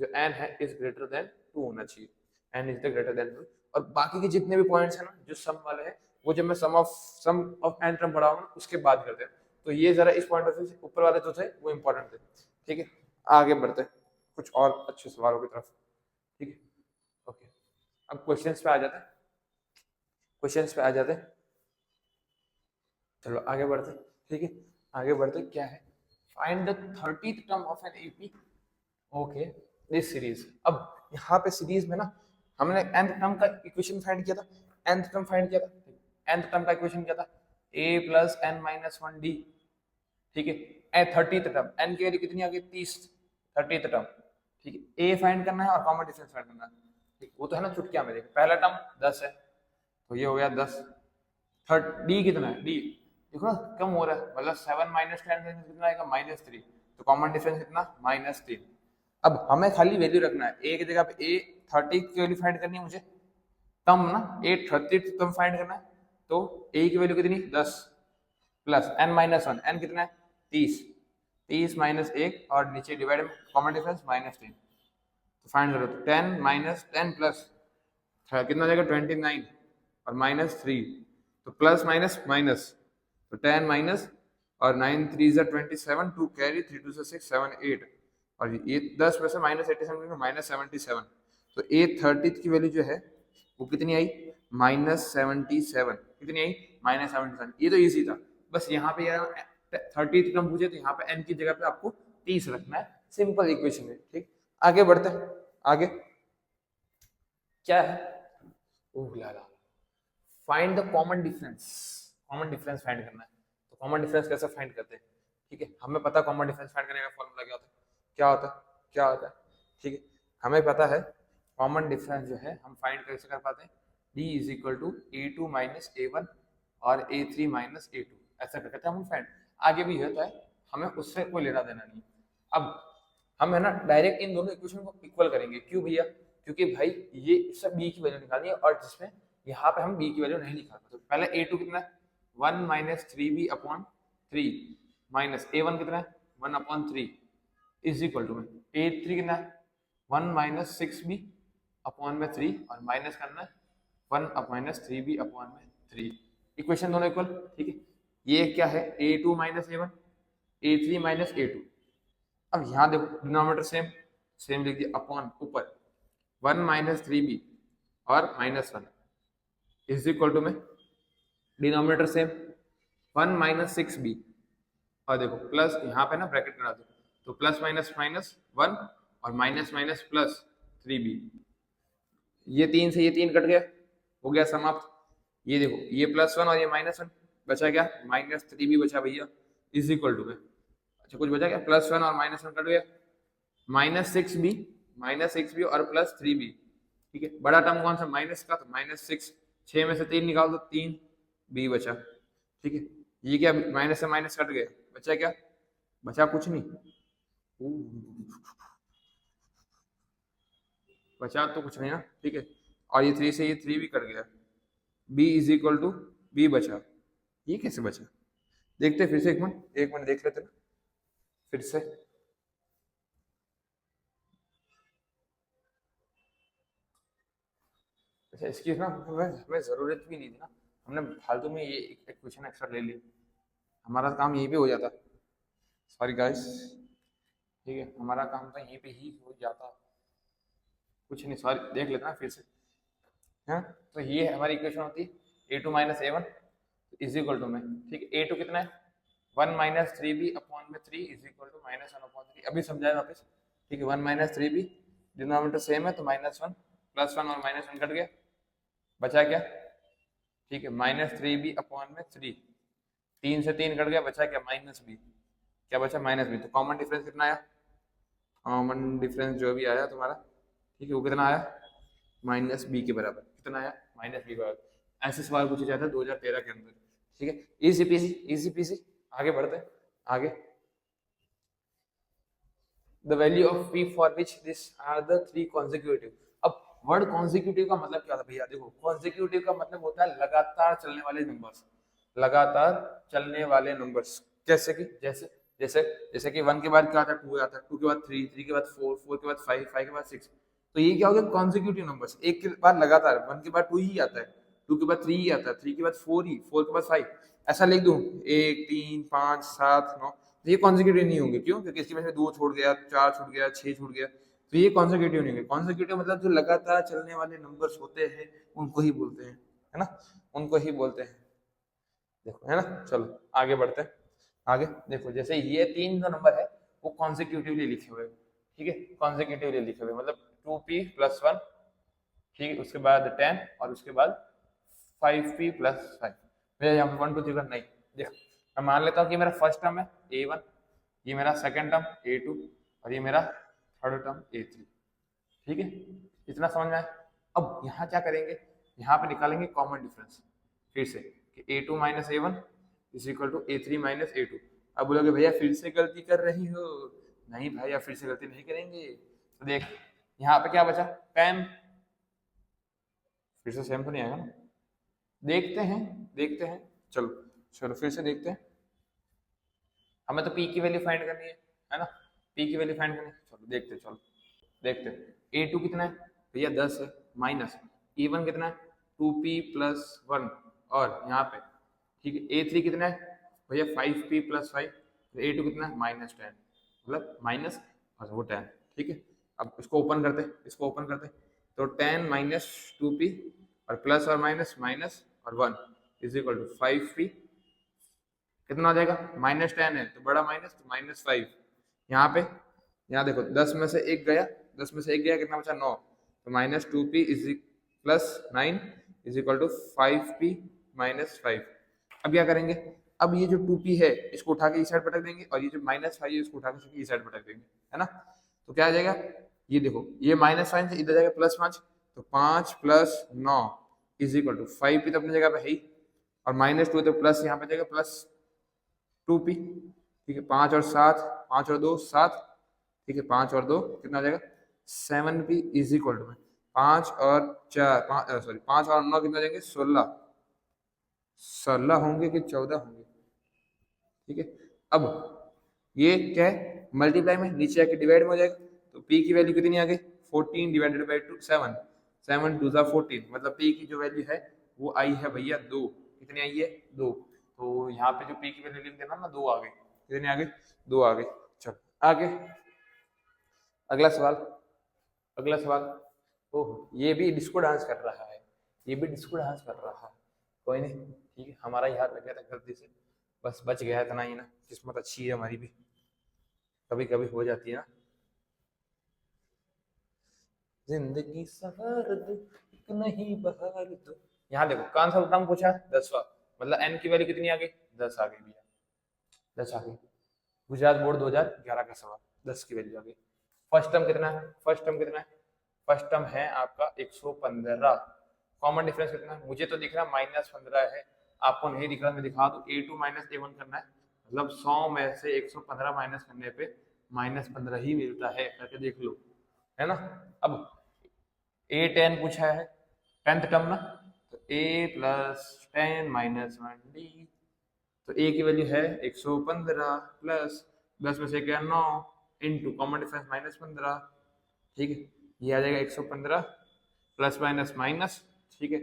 n है इज ग्रेटर देन 2 होना चाहिए, n is the greater than 2। और बाकी के जितने भी पॉइंट्स हैं ना जो सम वाले हैं, वो जब मैं सम ऑफ n टर्म पढ़ाऊंगा उसके बाद करते हैं। तो ये जरा इस पॉइंट ऑफ व्यू से ऊपर वाले जो थे वो इंपॉर्टेंट थे, ठीक है। आगे बढ़ते कुछ और अच्छे सवालों की तरफ, ठीक है, ओके। अब क्वेश्चंस पे आ जाते हैं, चलो आगे बढ़ते, ठीक है, आगे बढ़ते। क्या है, find the 30th term of an AP, okay, this series. अब यहाँ पे सीरीज में ना हमने nth टर्म का इक्वेशन फाइंड किया था, nth टर्म फाइंड किया था, nth टर्म का इक्वेशन क्या था, a प्लस n-1d, ठीक है। 30th टर्म, n की वैल्यू कितनी आ गई 30, 30th टर्म, ठीक है, a फाइंड करना है और कॉमन डिफरेंस फाइंड करना है, ठीक, वो तो है ना चुटकिया में। देखो पहला टर्म 10 है तो ये हो गया 10, थर्ड डी कितना है, डी देखो ना कम हो रहा है, मतलब 7 माइनस 10 कितना आएगा -3, तो कॉमन डिफरेंस कितना -3। अब हमें खाली वैल्यू रखना है, ए की जगह पे ए 30 की वैल्यू फाइंड करनी है मुझे, टर्म ना ए 30 टर्म फाइंड करना है, तो ए की वैल्यू कितनी 10 प्लस n-1, n कितना है 30, 30 माइनस 1 और नीचे डिवाइड में कॉमन डिफरेंस -10, तो फाइंड करो। तो 10 माइनस 10 प्लस कितना हो जाएगा 29 और -3, तो प्लस माइनस माइनस, तो 10 माइनस और 9 3 is 27, 2 कैरी, 3 2 से 6 7 8, और ये 10 में से -87 -77, तो 8/30 की वैल्यू जो है वो कितनी आई -77, कितनी आई -77। ये तो इजी था, बस यहाँ पे यार 30 टर्म पूछे तो यहाँ पे n की जगह पे आपको 30 रखना है, सिंपल इक्वेशन है। ठीक, आगे बढ़ते हैं। आगे क्या है, oh la la, find the common difference. Common difference find करना है, तो कॉमन डिफरेंस कैसे फाइंड करते हैं? ठीक है, हमें पता है कॉमन डिफरेंस फाइंड करने का फॉर्मूला क्या होता है, क्या होता है, क्या होता है। ठीक है, हमें पता है कॉमन डिफरेंस जो है हम फाइंड कैसे कर पाते हैं, d is equal to a2 minus a1 और a3 माइनस a2, ऐसा कर करते हैं हम फाइंड। आगे भी होता है, हमें उससे कोई लेना देना नहीं। अब हम है ना डायरेक्ट इन दोनों इक्वेशन को इक्वल करेंगे, क्यों भैया? क्योंकि भाई ये सब b की वैल्यू निकालनी है, और जिसमें यहाँ पे हम b की वैल्यू नहीं निकाल पाते। पहले a2 कितना है 1 minus 3b upon 3 minus a1 कितना है 1 अपॉन 3 इज इक्वल टू में a3 कितना है 1 माइनस 6b अपॉन में 3 और माइनस करना है 1 माइनस 3b अपॉन में 3। इक्वेशन दोनों इक्वल। ठीक है, ये क्या है a2 minus a1, a3 minus a2। अब यहाँ देखो डिनोमिनेटर सेम सेम लिख दिया, अपॉन ऊपर 1 माइनस 3b और -1 इज इक्वल टू में डिनोमिनेटर सेम 1 माइनस 6b, और देखो प्लस यहाँ पे ना ब्रैकेट करा दो, तो प्लस माइनस माइनस 1 और माइनस माइनस प्लस 3b, ये 3 से ये 3 कट गया, हो गया समाप्त। ये देखो ये +1 और ये -1 बचा, क्या -3b बचा भैया, इज इक्वल टू में अच्छा कुछ बचा क्या, +1 और -1 कट गया, -6b और +3b। ठीक है, बड़ा टर्म कौन सा माइनस का, तो -6, 6 में से 3 निकाल दो 3b बचा। ठीक है, ये क्या माइनस से माइनस कट गया, बचा क्या, बचा कुछ नहीं, बचा तो कुछ नहीं ना। ठीक है, और ये 3 से ये 3 भी कट गया, b is equal to b बचा। ये कैसे बचा, देखते फिर से, एक मिनट देख लेते ना फिर से। अच्छा इसकी ना हमें जरूरत भी नहीं थी ना, हमने फालतू में ये एक क्वेश्चन एक्स्ट्रा ले लिया, हमारा काम यहीं पे हो जाता। सॉरी गाइस, ठीक है, हमारा काम तो यहीं पे ही हो जाता, कुछ नहीं, सॉरी देख लेते ना फिर से। हाँ, तो ये हमारी इक्वेशन होती है a2 minus a1 is equal to में, ठीक है, a2 कितना है 1 माइनस 3b अपॉन में 3 इज इक्वल टू -1 अपॉन 3, अभी समझाया वापस। ठीक है, 1 माइनस 3b, डिनोमिनेटर सेम है तो -1, +1 और -1 कट गया, बचा क्या, ठीक है -3b अपॉन में 3, 3 से 3 कट गया, बचा क्या -b, क्या बचा -b। तो कॉमन डिफरेंस कितना आया, कॉमन डिफरेंस जो भी आया तुम्हारा, ठीक है, वो कितना आया -b के बराबर, कितना आया -b के बराबर। ऐसे सवाल पूछे जाते हैं 2013 के अंदर। ठीक है, इजी पीसी। आगे बढ़ते हैं, आगे the value of p for which these are the 3 consecutive। अब वर्ड कॉन्जिक्यूटिव का मतलब क्या था भैया, देखो कॉन्जिक्यूटिव का मतलब होता है लगातार चलने वाले नंबर्स, लगातार चलने वाले नंबर्स, जैसे कि जैसे कि 1 के बाद क्या आता है 2 आता है, 2 के बाद 3, 3 के बाद 4, 4 के बाद 5, 5 के बाद 6, तो ये क्या हो गया कॉन्जिक्यूटिव नंबर्स, एक के बाद लगातार 1 के बाद 2 ही आता है, 2 के बाद 3 ही आता है, 3 के बाद 4 ही, 4 के बाद 5, ऐसा लिख दूं 1 3 5 7 9, तो ये कॉन्जिक्यूटिव नहीं होंगे, क्यों, क्योंकि इसकी वजह से 2 छूट गया, 4 छूट गया, 6 छूट गया, तो ये कॉन्जिक्यूटिव नहीं होंगे। कॉन्जिक्यूटिव मतलब जो लगातार चलने वाले नंबर्स होते हैं उनको ही बोलते हैं, है ना, उनको ही बोलते हैं। देखो है ना, चलो आगे बढ़ते हैं। आगे देखो जैसे ये 3 जो नंबर है वो कॉन्जिक्यूटिवली लिखे हुए, ठीक है, कॉन्जिक्यूटिवली लिखे हुए मतलब 2p + 1, ठीक है, उसके बाद 10 और उसके बाद 5p + 5। भैया यहाँ पे 1 2 3 नहीं, देखो मैं मान लेता हूँ कि मेरा फर्स्ट टर्म है a1, ये मेरा सेकंड टर्म a2 और ये मेरा थर्ड टर्म a3। ठीक है, इतना समझ में आया। अब यहाँ क्या करेंगे, यहाँ पे निकालेंगे कॉमन डिफरेंस फिर से कि a2 minus a1 is equal to a3 minus a2। अब बोलोगे भैया फिर से गलती कर रही हो, नहीं भैया फिर से गलती नहीं करेंगे। तो देख यहाँ पे क्या बचा 10, फिर से सेम तो नहीं आएगा ना, देखते हैं चलो फिर से देखते हैं। हमें तो पी की वैल्यू फाइंड करनी है ना, पी की वैल्यू फाइंड करनी है। चलो देखते ए टू कितना है भैया 10 है, माइनस ए वन कितना है 2p+1 और यहाँ पे ठीक है ए थ्री कितना है भैया 5p+5, ए टू कितना है -10 मतलब माइनस और वो 10 ठीक है। अब इसको ओपन करते तो 10 माइनस 2p और प्लस और माइनस माइनस और 1 इज इक्वल टू 5p, कितना हो जाएगा -10 है तो बड़ा माइनस तो -5, यहाँ पे यहाँ देखो 10 में से एक गया, 10 में से एक गया कितना बचा 9, तो -2p is plus 9 is equal to 5p -5। अब क्या करेंगे, अब ये जो 2p है इसको उठा के इस साइड पटक देंगे और ये जो -5 है इसको उठा के इस साइड पटक देंगे, है ना। तो क्या आ जाएगा, ये देखो ये -5 से इधर जाएगा +5, तो 5 + 9 इज इक्वल टू 5p तो अपनी जगह पे है ही, और -2 तो प्लस यहाँ पे जाएगा +2p, ठीक है। 5 और 7, 5 और 2 7, ठीक है 5 और 2 कितना आ जाएगा 7p इज इक्वल टू 5 और 4 सॉरी 5 और 9 कितना जाएंगे 16 होंगे कि 14 होंगे, ठीक है। अब ये क्या है मल्टीप्लाई में नीचे आके डिवाइड में हो जाएगा, तो p की वैल्यू कितनी आ गई 14 डिवाइडेड बाई 2 7, 7 2 14, मतलब p की जो वैल्यू है वो आई है भैया 2, कितनी आई है 2, तो यहाँ पे जो p की वैल्यू लिख देना ना 2 आ गई, कितनी आ गई 2 आ गई। चलो आगे अगला सवाल ओह ये भी डिस्को डांस कर रहा है, कोई नहीं ठीक है, हमारा ही हाथ लग गया था गलती से, बस बच गया इतना ही ना, किस्मत अच्छी है हमारी भी, कभी कभी हो जाती है ना। जिंदगी सवार दो एक नहीं बहार दो, यहाँ देखो कौन सा टर्म पूछा 10वां, मतलब n की वैल्यू कितनी आ गई 10 आ गई भैया, 10 आ गई। गुजरात बोर्ड 2011 का सवाल 10 की वैल्यू आ गई। फर्स्ट टर्म कितना है, फर्स्ट टर्म है आपका 115, कॉमन डिफरेंस कितना है मुझे तो दिख रहा है -15 है, आपको नहीं दिख रहा मैं दिखा दूं, a2 - a1 करना है, मतलब 100 में से 115 माइनस करने पे -15 ही मिलता है, करके देख लो, है ना। अब a10 पूछा है 10th टर्म ना, तो a + 10 - 1d, तो a की वैल्यू है 115 प्लस 10 में से क्या 9 इंटू कॉमन डिफरेंस -15, ठीक है। ये आ जाएगा 115 प्लस माइनस माइनस, ठीक है।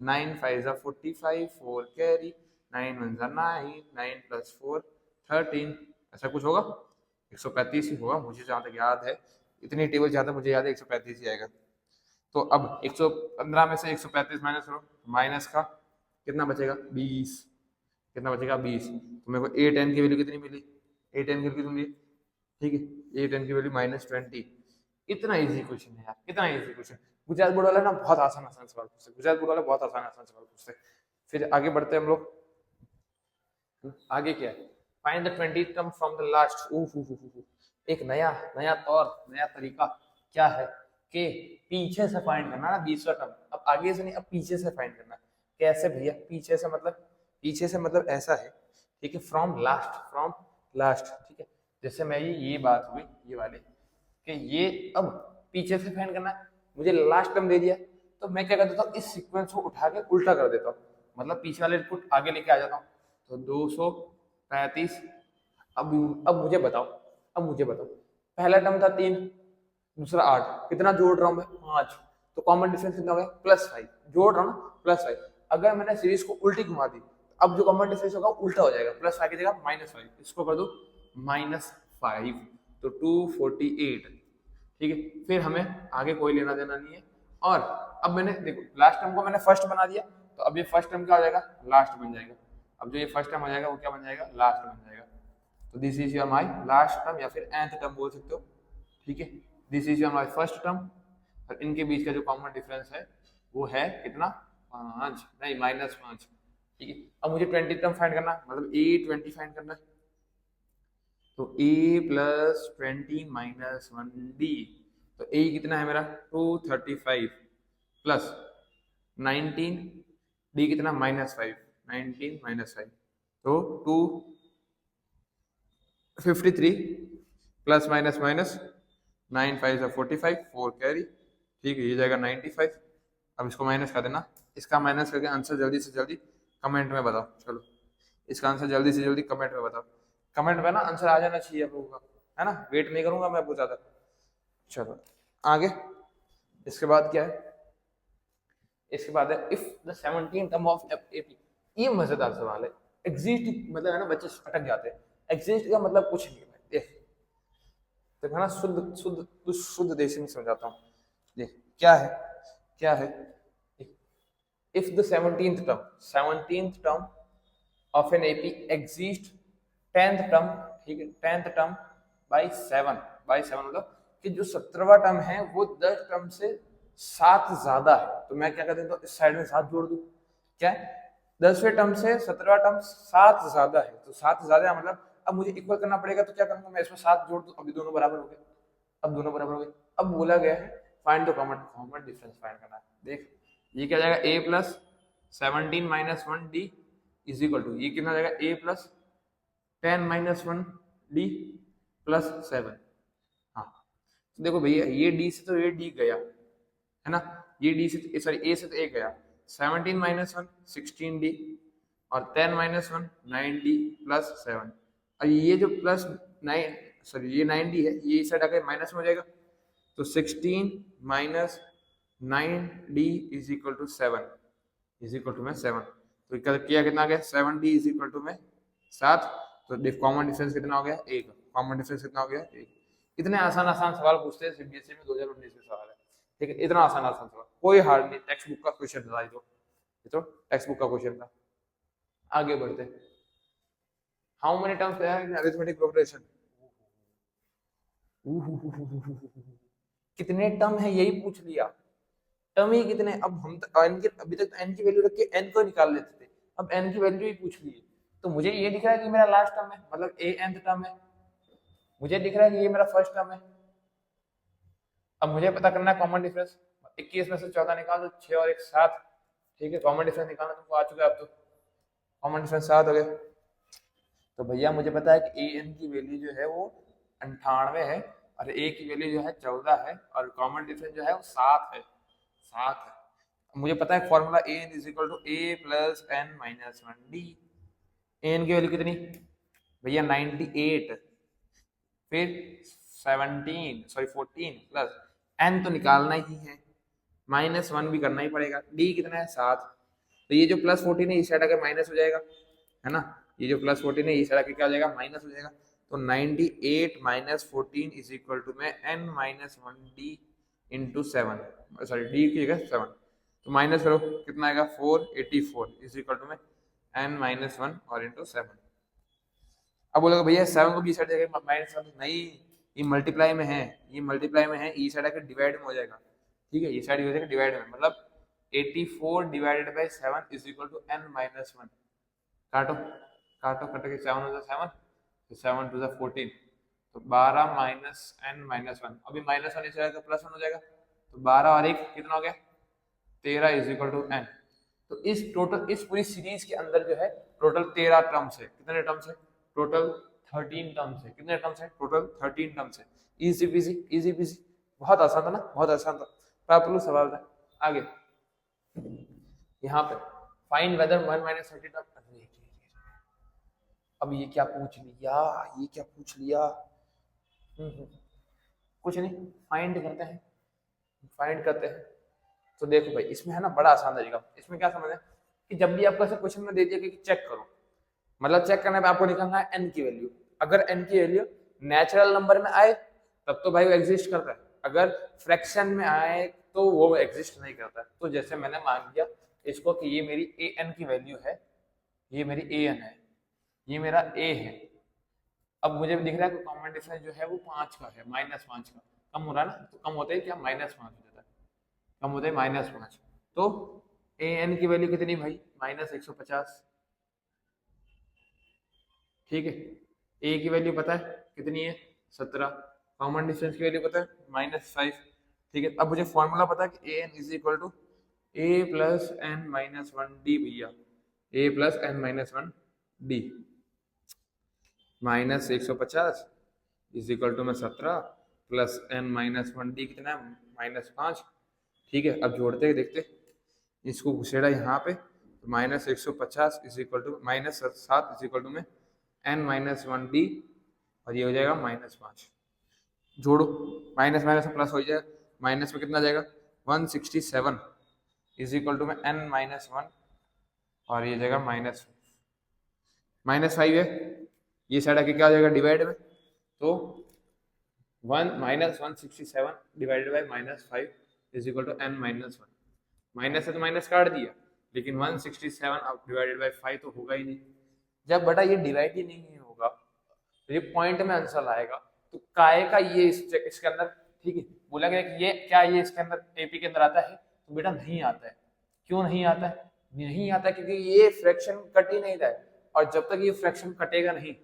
9 5 ज़ा 45, 4 कैरी, 9 1 ज़ा 9, 9 + 4 13, ऐसा कुछ होगा 135 ही होगा मुझे जहाँ तक याद है, इतनी टेबल जहाँ तक मुझे याद है 135 ही आएगा। तो अब 115 में से 135 माइनस करो, माइनस का कितना बचेगा 20, कितना बचेगा 20, तो मेरे को a10 की वैल्यू कितनी मिली, a10 की वैल्यू कितनी मिली, ठीक है a10 की वैल्यू -20। इतना इजी क्वेश्चन है यार, इतना इजी क्वेश्चन, गुजरात बोर्ड वाला ना बहुत आसान सवाल पूछते, गुजरात बोर्ड वाला बहुत आसान सवाल पूछते। फिर आगे बढ़ते हैं हम लोग, आगे क्या है, find the 20th term from the last. एक नया तौर नया तरीका क्या है कि पीछे से फाइंड करना ना 20वां टर्म, अब आगे से नहीं अब पीछे से फाइंड करना। कैसे भैया, पीछे से मतलब ऐसा है, ठीक है, फ्रॉम लास्ट, ठीक है। जैसे मैं ये बात हुई ये वाली कि ये अब पीछे से फाइंड करना है, मुझे लास्ट टर्म दे दिया तो मैं क्या कर देता हूँ इस सीक्वेंस को उठा के उल्टा कर देता हूँ, मतलब पीछे वाले इनपुट आगे लेके आ जाता हूँ, तो 235। अब मुझे बताओ पहला टर्म था 3, दूसरा 8, कितना जोड़ रहा हूँ मैं 5, तो कॉमन डिफरेंस कितना हो गया +5, जोड़ रहा हूँ ना +5। अगर मैंने सीरीज को उल्टी घुमा दी अब जो कॉमन डिफरेंस होगा उल्टा हो जाएगा, +5 की जगह -5, इसको कर दो -5, तो 248, ठीक है। फिर हमें आगे कोई लेना देना नहीं है, और अब मैंने देखो लास्ट टर्म को मैंने फर्स्ट बना दिया, तो अब ये फर्स्ट टर्म क्या हो जाएगा लास्ट बन जाएगा, अब जो ये फर्स्ट टर्म हो जाएगा वो क्या बन जाएगा लास्ट बन जाएगा, तो this is your my last term या फिर nth टर्म बोल सकते हो, ठीक है। This is your my first term, और इनके बीच का जो कॉमन डिफरेंस है वो है कितना 5 नहीं -5, ठीक है। अब मुझे 20 टर्म फाइंड करना मतलब a20 फाइंड करना है, तो a + 20 - 1d, तो a कितना है मेरा 235 प्लस 19, d कितना -5, 19 -5, तो 253 प्लस माइनस 9 5 ज़ा 45, 4 कैरी, ठीक है, ये जाएगा 95। अब इसको माइनस कर देना, इसका माइनस करके आंसर जल्दी से जल्दी कमेंट में बताओ, चलो इसका आंसर जल्दी से जल्दी कमेंट में बताओ, कमेंट में ना आंसर आ जाना चाहिए आप लोगों का, है ना, वेट नहीं करूंगा मैं बहुत ज्यादा। चलो आगे, इसके बाद क्या है, इसके बाद है if the 17th term of AP. ये मजेदार सवाल है। एग्जिस्ट मतलब है ना, बच्चे अटक जाते हैं। एग्जिस्ट का मतलब कुछ नहीं है, देख तो है ना, शुद्ध शुद्ध शुद्ध देशी में समझाता हूँ। देख क्या है, क्या है, if the 17th term of an AP exist 10th term, ठीक है, 10th टर्म बाई 7, मतलब कि जो 17वां टर्म है वो 10 टर्म से 7 ज्यादा है, तो मैं क्या कर देता हूँ, इस साइड में 7 जोड़ दूं। क्या है, 10वें टर्म से 17वां टर्म 7 ज्यादा है, तो 7 ज्यादा है मतलब अब मुझे इक्वल करना पड़ेगा, तो क्या करूंगा मैं, इसमें 7 जोड़ दूं, अभी दोनों बराबर हो गए, अब दोनों बराबर हो गए। अब बोला गया है find the common difference find करना है। देख ये क्या जाएगा, a plus 17 minus 1 d is equal to, ये कितना जाएगा, a plus 10 minus 1 d plus 7। हाँ तो देखो भैया, ये d से तो ये d गया है ना, ये d से सॉरी a से तो a गया, 17 माइनस 1 16 डी और 10 माइनस 1 9 डी प्लस 7। और ये जो प्लस 9 सॉरी ये 9 डी है, ये इस साइड आकर माइनस में हो जाएगा, तो 16 minus 9 d is equal to 7, is equal to में 7। तो किया कितना आ गया, 7 डी इज इक्वल टू में 7। तो कॉमन डिफरेंस कितना हो गया, 1। कॉमन डिफरेंस कितना हो गया, 1। इतने आसान आसान सवाल पूछते हैं सीबीएसई में, 2019 में सवाल है, ठीक है, इतना आसान आसान सवाल, कोई हार्ड नहीं, टेक्स्ट बुक का क्वेश्चन था, ये तो टेक्स्ट बुक का क्वेश्चन था। आगे बढ़ते, how many terms there in arithmetic progression, कितने टर्म है यही पूछ लिया, टर्म ही कितने। अब हम n के अभी तक n की वैल्यू रख के n को निकाल लेते थे, अब n की वैल्यू ही पूछ ली, तो मुझे ये दिख रहा है कि मेरा लास्ट टर्म है, मतलब a nth टर्म है, मुझे दिख रहा है कि ये मेरा फर्स्ट टर्म है। अब मुझे पता करना है कॉमन डिफरेंस, 21 में से 14 निकाल दो, 6 और 1 7, ठीक है, कॉमन डिफरेंस निकालना तुमको आ चुका है अब तो, कॉमन डिफरेंस 7 हो गया। तो भैया मुझे पता है कि an की वैल्यू जो है वो 98 है और a की वैल्यू जो है 14 है और कॉमन डिफरेंस जो है वो 7 है, 7 है। मुझे पता है formula an is equal to a plus n minus 1 d. an की वैल्यू कितनी भैया, 98, फिर 14 प्लस n तो निकालना ही है, माइनस 1 भी करना ही पड़ेगा, d कितना है 7। तो ये जो प्लस 14 है इस साइड आकर माइनस हो जाएगा, है ना, ये जो प्लस 14 है इस साइड आकर क्या हो जाएगा, माइनस हो जाएगा। तो 98 माइनस 14 इज इक्वल टू में n minus 1 D into 7, sorry D की जगह 7, तो माइनस करो कितना आएगा, 484 इज इक्वल टू में n माइनस 1 और इंटू 7। अब बोलोगे भैया 7 को बी साइड जाएगा माइनस 1, नहीं, ये मल्टीप्लाई में है, ये मल्टीप्लाई में है, ई साइड आकर डिवाइड में हो जाएगा, ठीक है, ये साइड हो जाएगा डिवाइड में, मतलब 84 divided by 7 is equal to n minus 1। काटो काटो काटो के 7 हो 7, तो 7 टू 14, तो 12 माइनस n माइनस 1, अभी माइनस 1 इस जाएगा प्लस 1 हो जाएगा, तो 12 और 1 कितना हो गया, 13 इज इक्वल टू n। तो इस टोटल इस पूरी सीरीज के अंदर जो है टोटल 13 टर्म्स है, कितने टर्म्स है, टोटल 13 टर्म्स है, कितने टर्म्स है, टोटल 13 टर्म्स है। इजी पीजी, इजी पीजी, बहुत आसान था ना, बहुत आसान था, पापलू सवाल था। आगे यहाँ पे फाइंड वेदर 1 माइनस 30 टर्म, अब ये क्या पूछ लिया, ये क्या पूछ लिया, कुछ नहीं, फाइंड करते हैं, फाइंड करते हैं। तो देखो भाई इसमें है ना बड़ा आसान तरीका, इसमें क्या समझ है कि जब भी आपको ऐसे क्वेश्चन में दे दिया कि चेक करो, मतलब चेक करने पे आपको निकालना है n की वैल्यू, अगर n की वैल्यू नेचुरल नंबर में आए तब तो भाई वो एग्जिस्ट करता है, अगर फ्रैक्शन में आए तो वो एग्जिस्ट नहीं करता है। तो जैसे मैंने मान लिया इसको कि ये मेरी an की वैल्यू है, ये मेरी an है, ये मेरा a है। अब मुझे दिख रहा है कि कॉमन डिफरेंस जो है वो 5 का है, -5 का, कम हो रहा है ना, तो कम होते ही क्या -5 हो जाता है, कम होते ही -5, तो an की वैल्यू कितनी भाई, -150, ठीक है, a की वैल्यू पता है कितनी है, 17, कॉमन डिफरेंस की वैल्यू पता है -5, ठीक है। अब मुझे फॉर्मूला पता है कि an is equal to a plus n minus 1 d, भैया a plus n minus 1 d, -150 is equal to में 17 प्लस n माइनस 1 डी कितना है, -5, ठीक है। अब जोड़ते देखते, इसको घुसेड़ा यहाँ पे, तो -150 is equal to -7 is equal to में n माइनस वन डी, और ये हो जाएगा -5। जोड़ो, माइनस माइनस में प्लस हो जाएगा, माइनस में कितना जाएगा 167 इज इक्वल टू में n माइनस वन, और ये जाएगा -5 है, ये साइड आके क्या हो जाएगा डिवाइड में, तो 1 divided by -5 is equal to n minus one. Minus से तो माइनस काट दिया, लेकिन 167 अब डिवाइडेड बाई 5 तो होगा ही नहीं। जब बेटा ये डिवाइड ही नहीं होगा तो ये पॉइंट में आंसर आएगा, तो काय का ये इसके अंदर, ठीक है, बोला गया कि ये क्या ये इसके अंदर एपी के अंदर आता है, तो बेटा नहीं आता है। क्यों नहीं आता है? नहीं आता क्योंकि ये फ्रैक्शन कट ही नहीं रहा है, और जब तक ये फ्रैक्शन कटेगा नहीं,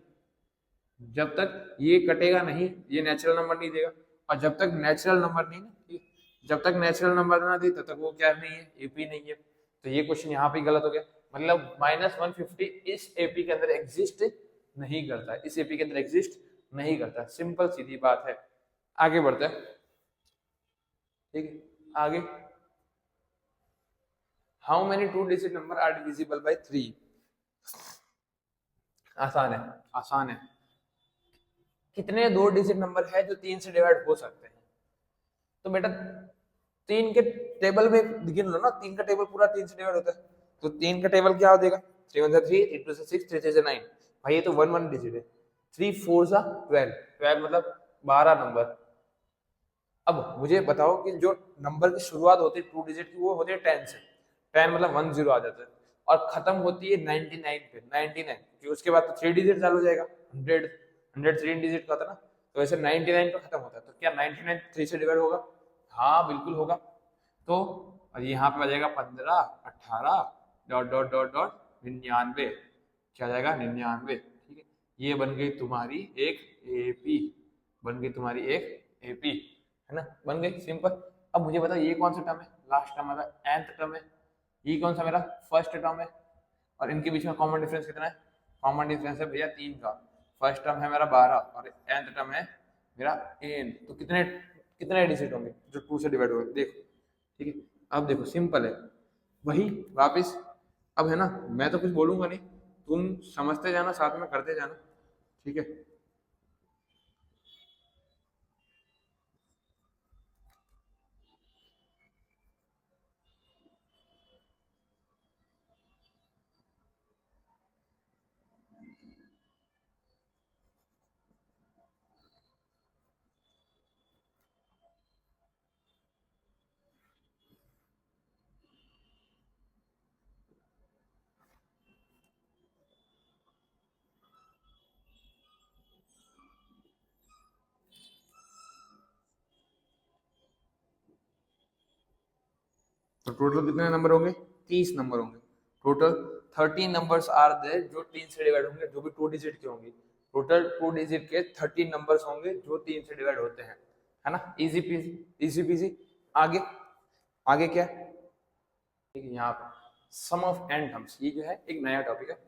जब तक ये कटेगा नहीं, ये नेचुरल नंबर नहीं देगा, और जब तक नेचुरल नंबर नहीं ना, जब तक नेचुरल नंबर ना दे तब तक वो क्या नहीं है, एपी नहीं है। तो ये क्वेश्चन यहाँ पे गलत हो गया, मतलब -150 इस एपी के अंदर एग्जिस्ट नहीं करता, इस एपी के अंदर एग्जिस्ट नहीं करता। सिंपल सीधी बात है। आगे बढ़ते हैं, ठीक है, आगे how many 2 digit number are divisible by 3? आसान है, आसान है। कितने 2 डिजिट नंबर है जो 3 से डिवाइड हो सकते हैं? तो बेटा 3 के टेबल में गिन लो ना, 3 का टेबल पूरा 3 से डिवाइड होता है, तो 3 का टेबल क्या हो जाएगा, 3 1 3, 3 2 6, 3 3 9। भाई ये तो 1 डिजिट है, 3 4 12, 12 मतलब 12 नंबर। अब मुझे बताओ कि जो नंबर की शुरुआत होती है 2 डिजिट की, वो होती है 10 से, 10 मतलब 10 आ जाता है, और खत्म होती है 99 पे, 99, क्योंकि उसके बाद तो 3 डिजिट चालू हो जाएगा, 100 3 डिजिट का होता है ना, तो वैसे 99 पे खत्म होता है। तो क्या 99 3 से डिवाइड होगा? हाँ बिल्कुल होगा। तो और यहाँ पे आ जाएगा 15 18 डॉट डॉट डॉट डॉट 99, क्या जाएगा 99, ठीक है। ये बन गई तुम्हारी एक एपी, बन गई तुम्हारी एक एपी, है ना, बन गई सिंपल। अब मुझे बताओ ये कौन सा टर्म है, लास्ट टर्म है, nth टर्म है, ये कौन सा मेरा फर्स्ट टर्म है, और इनके बीच में कॉमन डिफरेंस कितना है? कॉमन डिफरेंस है भैया 3 का। फर्स्ट टर्म है मेरा 12 और nth टर्म है मेरा n, तो कितने कितने डिजिट होंगे जो 2 से डिवाइड होंगे? देखो, ठीक है, अब देखो सिंपल है, वही वापस, अब है ना, मैं तो कुछ बोलूंगा नहीं, तुम समझते जाना, साथ में करते जाना, ठीक है। तो टोटल कितने नंबर होंगे? 30 नंबर होंगे टोटल। 13 नंबर्स आर देयर जो 3 से डिवाइड होंगे, जो भी 2 डिजिट के होंगे। टोटल 2 डिजिट के 13 नंबर्स होंगे जो 3 से डिवाइड होते हैं, है ना। Easy PG, easy PG. आगे आगे क्या, ठीक है, यहाँ पे सम ऑफ n टर्म्स, ये जो है एक नया टॉपिक है।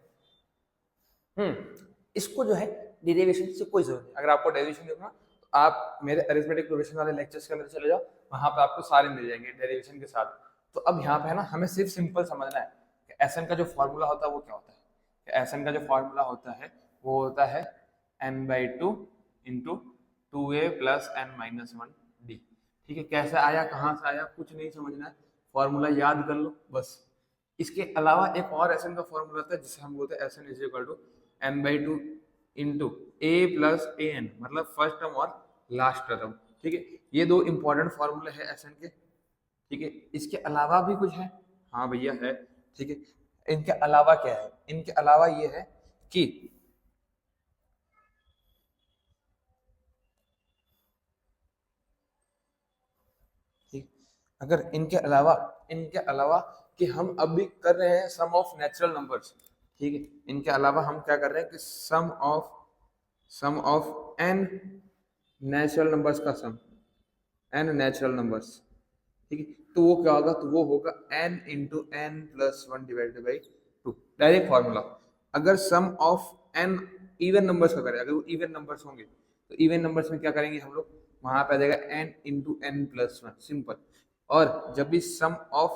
इसको जो है डेरिवेशन से कोई जरूरत नहीं। अगर आपको डेरिवेशन देखना तो आप मेरे अरिथमेटिक प्रोग्रेशन वाले लेक्चर्स के अंदर चले जाओ, वहां पे आपको सारे मिल जाएंगे डेरिवेशन के साथ। तो अब यहाँ पे है ना, हमें सिर्फ सिंपल समझना है कि एसएन का जो फॉर्मूला होता है वो क्या होता है। एसएन का जो फॉर्मूला होता है वो होता है n/2 into 2a plus n-1d। ठीक है, कैसे आया, कहाँ से आया, कुछ नहीं समझना है, फॉर्मूला याद कर लो बस। इसके अलावा एक और एसएन का फॉर्मूला होता है जिसे हम बोलते हैं SN is equal to n/2 into a plus an, मतलब फर्स्ट टर्म और लास्ट टर्म। ठीक है, ये दो इंपॉर्टेंट फॉर्मूले हैं एसएन के। ठीक है, इसके अलावा भी कुछ है? हाँ भैया है। ठीक है, इनके अलावा क्या है? इनके अलावा ये है कि अगर इनके अलावा कि हम अभी कर रहे हैं सम ऑफ नेचुरल नंबर्स। ठीक है, इनके अलावा हम क्या कर रहे हैं कि सम ऑफ n नेचुरल नंबर्स का सम, n नेचुरल नंबर्स। ठीक है, तो वो क्या होगा, तो वो होगा n into n plus 1 divided by 2, direct formula. अगर सम ऑफ n इवन नंबर्स का करें, अगर वो इवन नंबर्स होंगे तो इवन नंबर्स में क्या करेंगे हम लोग, वहां पे आ जाएगा n into n plus 1, simple. और जब भी सम ऑफ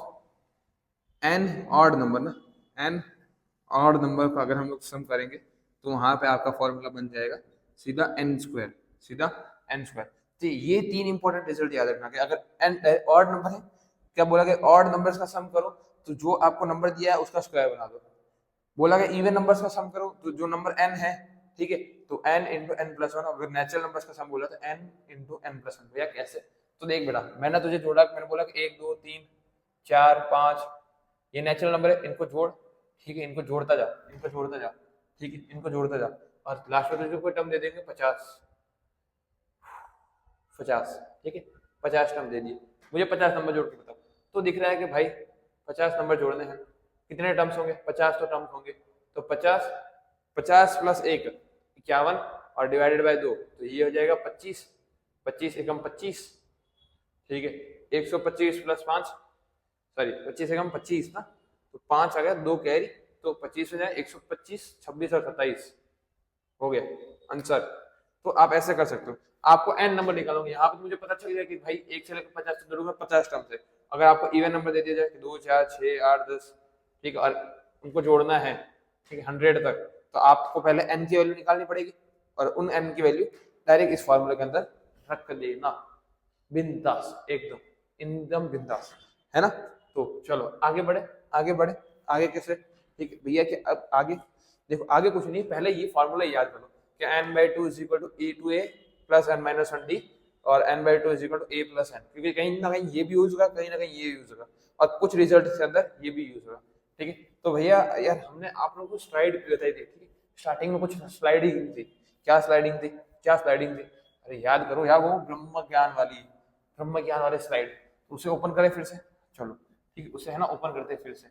n ऑड नंबर ना, n ऑड नंबर का अगर हम लोग सम करेंगे तो वहां पे आपका फॉर्मूला बन जाएगा सीधा n², सीधा n²। तो ये 3 इंपॉर्टेंट रिजल्ट याद रखना कि अगर n ऑड नंबर है, क्या बोला गया ऑड नंबर्स का सम करो तो जो आपको नंबर दिया है उसका स्क्वायर बना दो। बोला गया इवन नंबर्स का सम करो तो जो नंबर n है, ठीक है, तो n into n plus one. अगर नेचुरल नंबर्स का सम बोला तो n into n plus one. भैया कैसे? तो देख बेटा, मैंने तुझे जोड़ा, मैंने बोला कि 1 2 3 4 5 ये नेचुरल नंबर है, इनको जोड़, ठीक है, इनको जोड़ता जा, इनको जोड़ता जा, ठीक है, इनको जोड़ता जा, और लास्ट में तुझे कोई टर्म दे देंगे 50, 50, ठीक है, 50 टर्म दे दिए, मुझे 50 नंबर जोड़ के बताओ। तो दिख रहा है कि भाई 50 नंबर जोड़ने हैं, कितने टर्म्स होंगे? 50 तो टर्म्स होंगे, तो 50, 50 प्लस 1 51 और डिवाइडेड बाय 2 तो ये हो जाएगा 25, 25 एकम 25, ठीक है, 125 प्लस 5, सॉरी 25 एकम 25 ना, तो 5 आ गया, 2 कैरी, तो 25 हो जाए 125, 26 और 27 हो गया आंसर। तो आप ऐसे कर सकते हो, आपको n नंबर निकालोगे, यहाँ पे मुझे पता चल गया कि भाई 1 से लेकर 50 तक जोड़ूंगा 50 टर्म से। अगर आपको इवन नंबर दे दिया जाए कि 2 4 6 8 10, ठीक है, और उनको जोड़ना है, ठीक है, 100 तक, तो आपको पहले n की वैल्यू निकालनी पड़ेगी और उन n की वैल्यू डायरेक्ट इस फॉर्मूले के अंदर रख देना, बिंदास, एकदम एकदम बिंदास, है ना। तो चलो आगे बढ़े, आगे बढ़े, आगे कैसे? ठीक है भैया कि अब आगे देखो, आगे कुछ नहीं, पहले ये फॉर्मूला याद करो कि n/2 is equal to a to a plus n-1d और n/2 is equal to a plus n, क्योंकि कहीं ना कहीं ये भी यूज होगा, कहीं ना कहीं ये यूज होगा, और कुछ रिजल्ट के अंदर ये भी यूज होगा, ठीक है। तो भैया यार हमने आप लोगों को स्लाइड बताई थी, ठीक है, स्टार्टिंग में कुछ स्लाइडिंग थी, क्या स्लाइडिंग थी, क्या स्लाइडिंग थी? अरे याद करो यार, वो ब्रह्म ज्ञान वाली, ब्रह्म ज्ञान वाले स्लाइड, उसे ओपन करें फिर से, चलो ठीक है, उसे है ना ओपन करते हैं फिर से।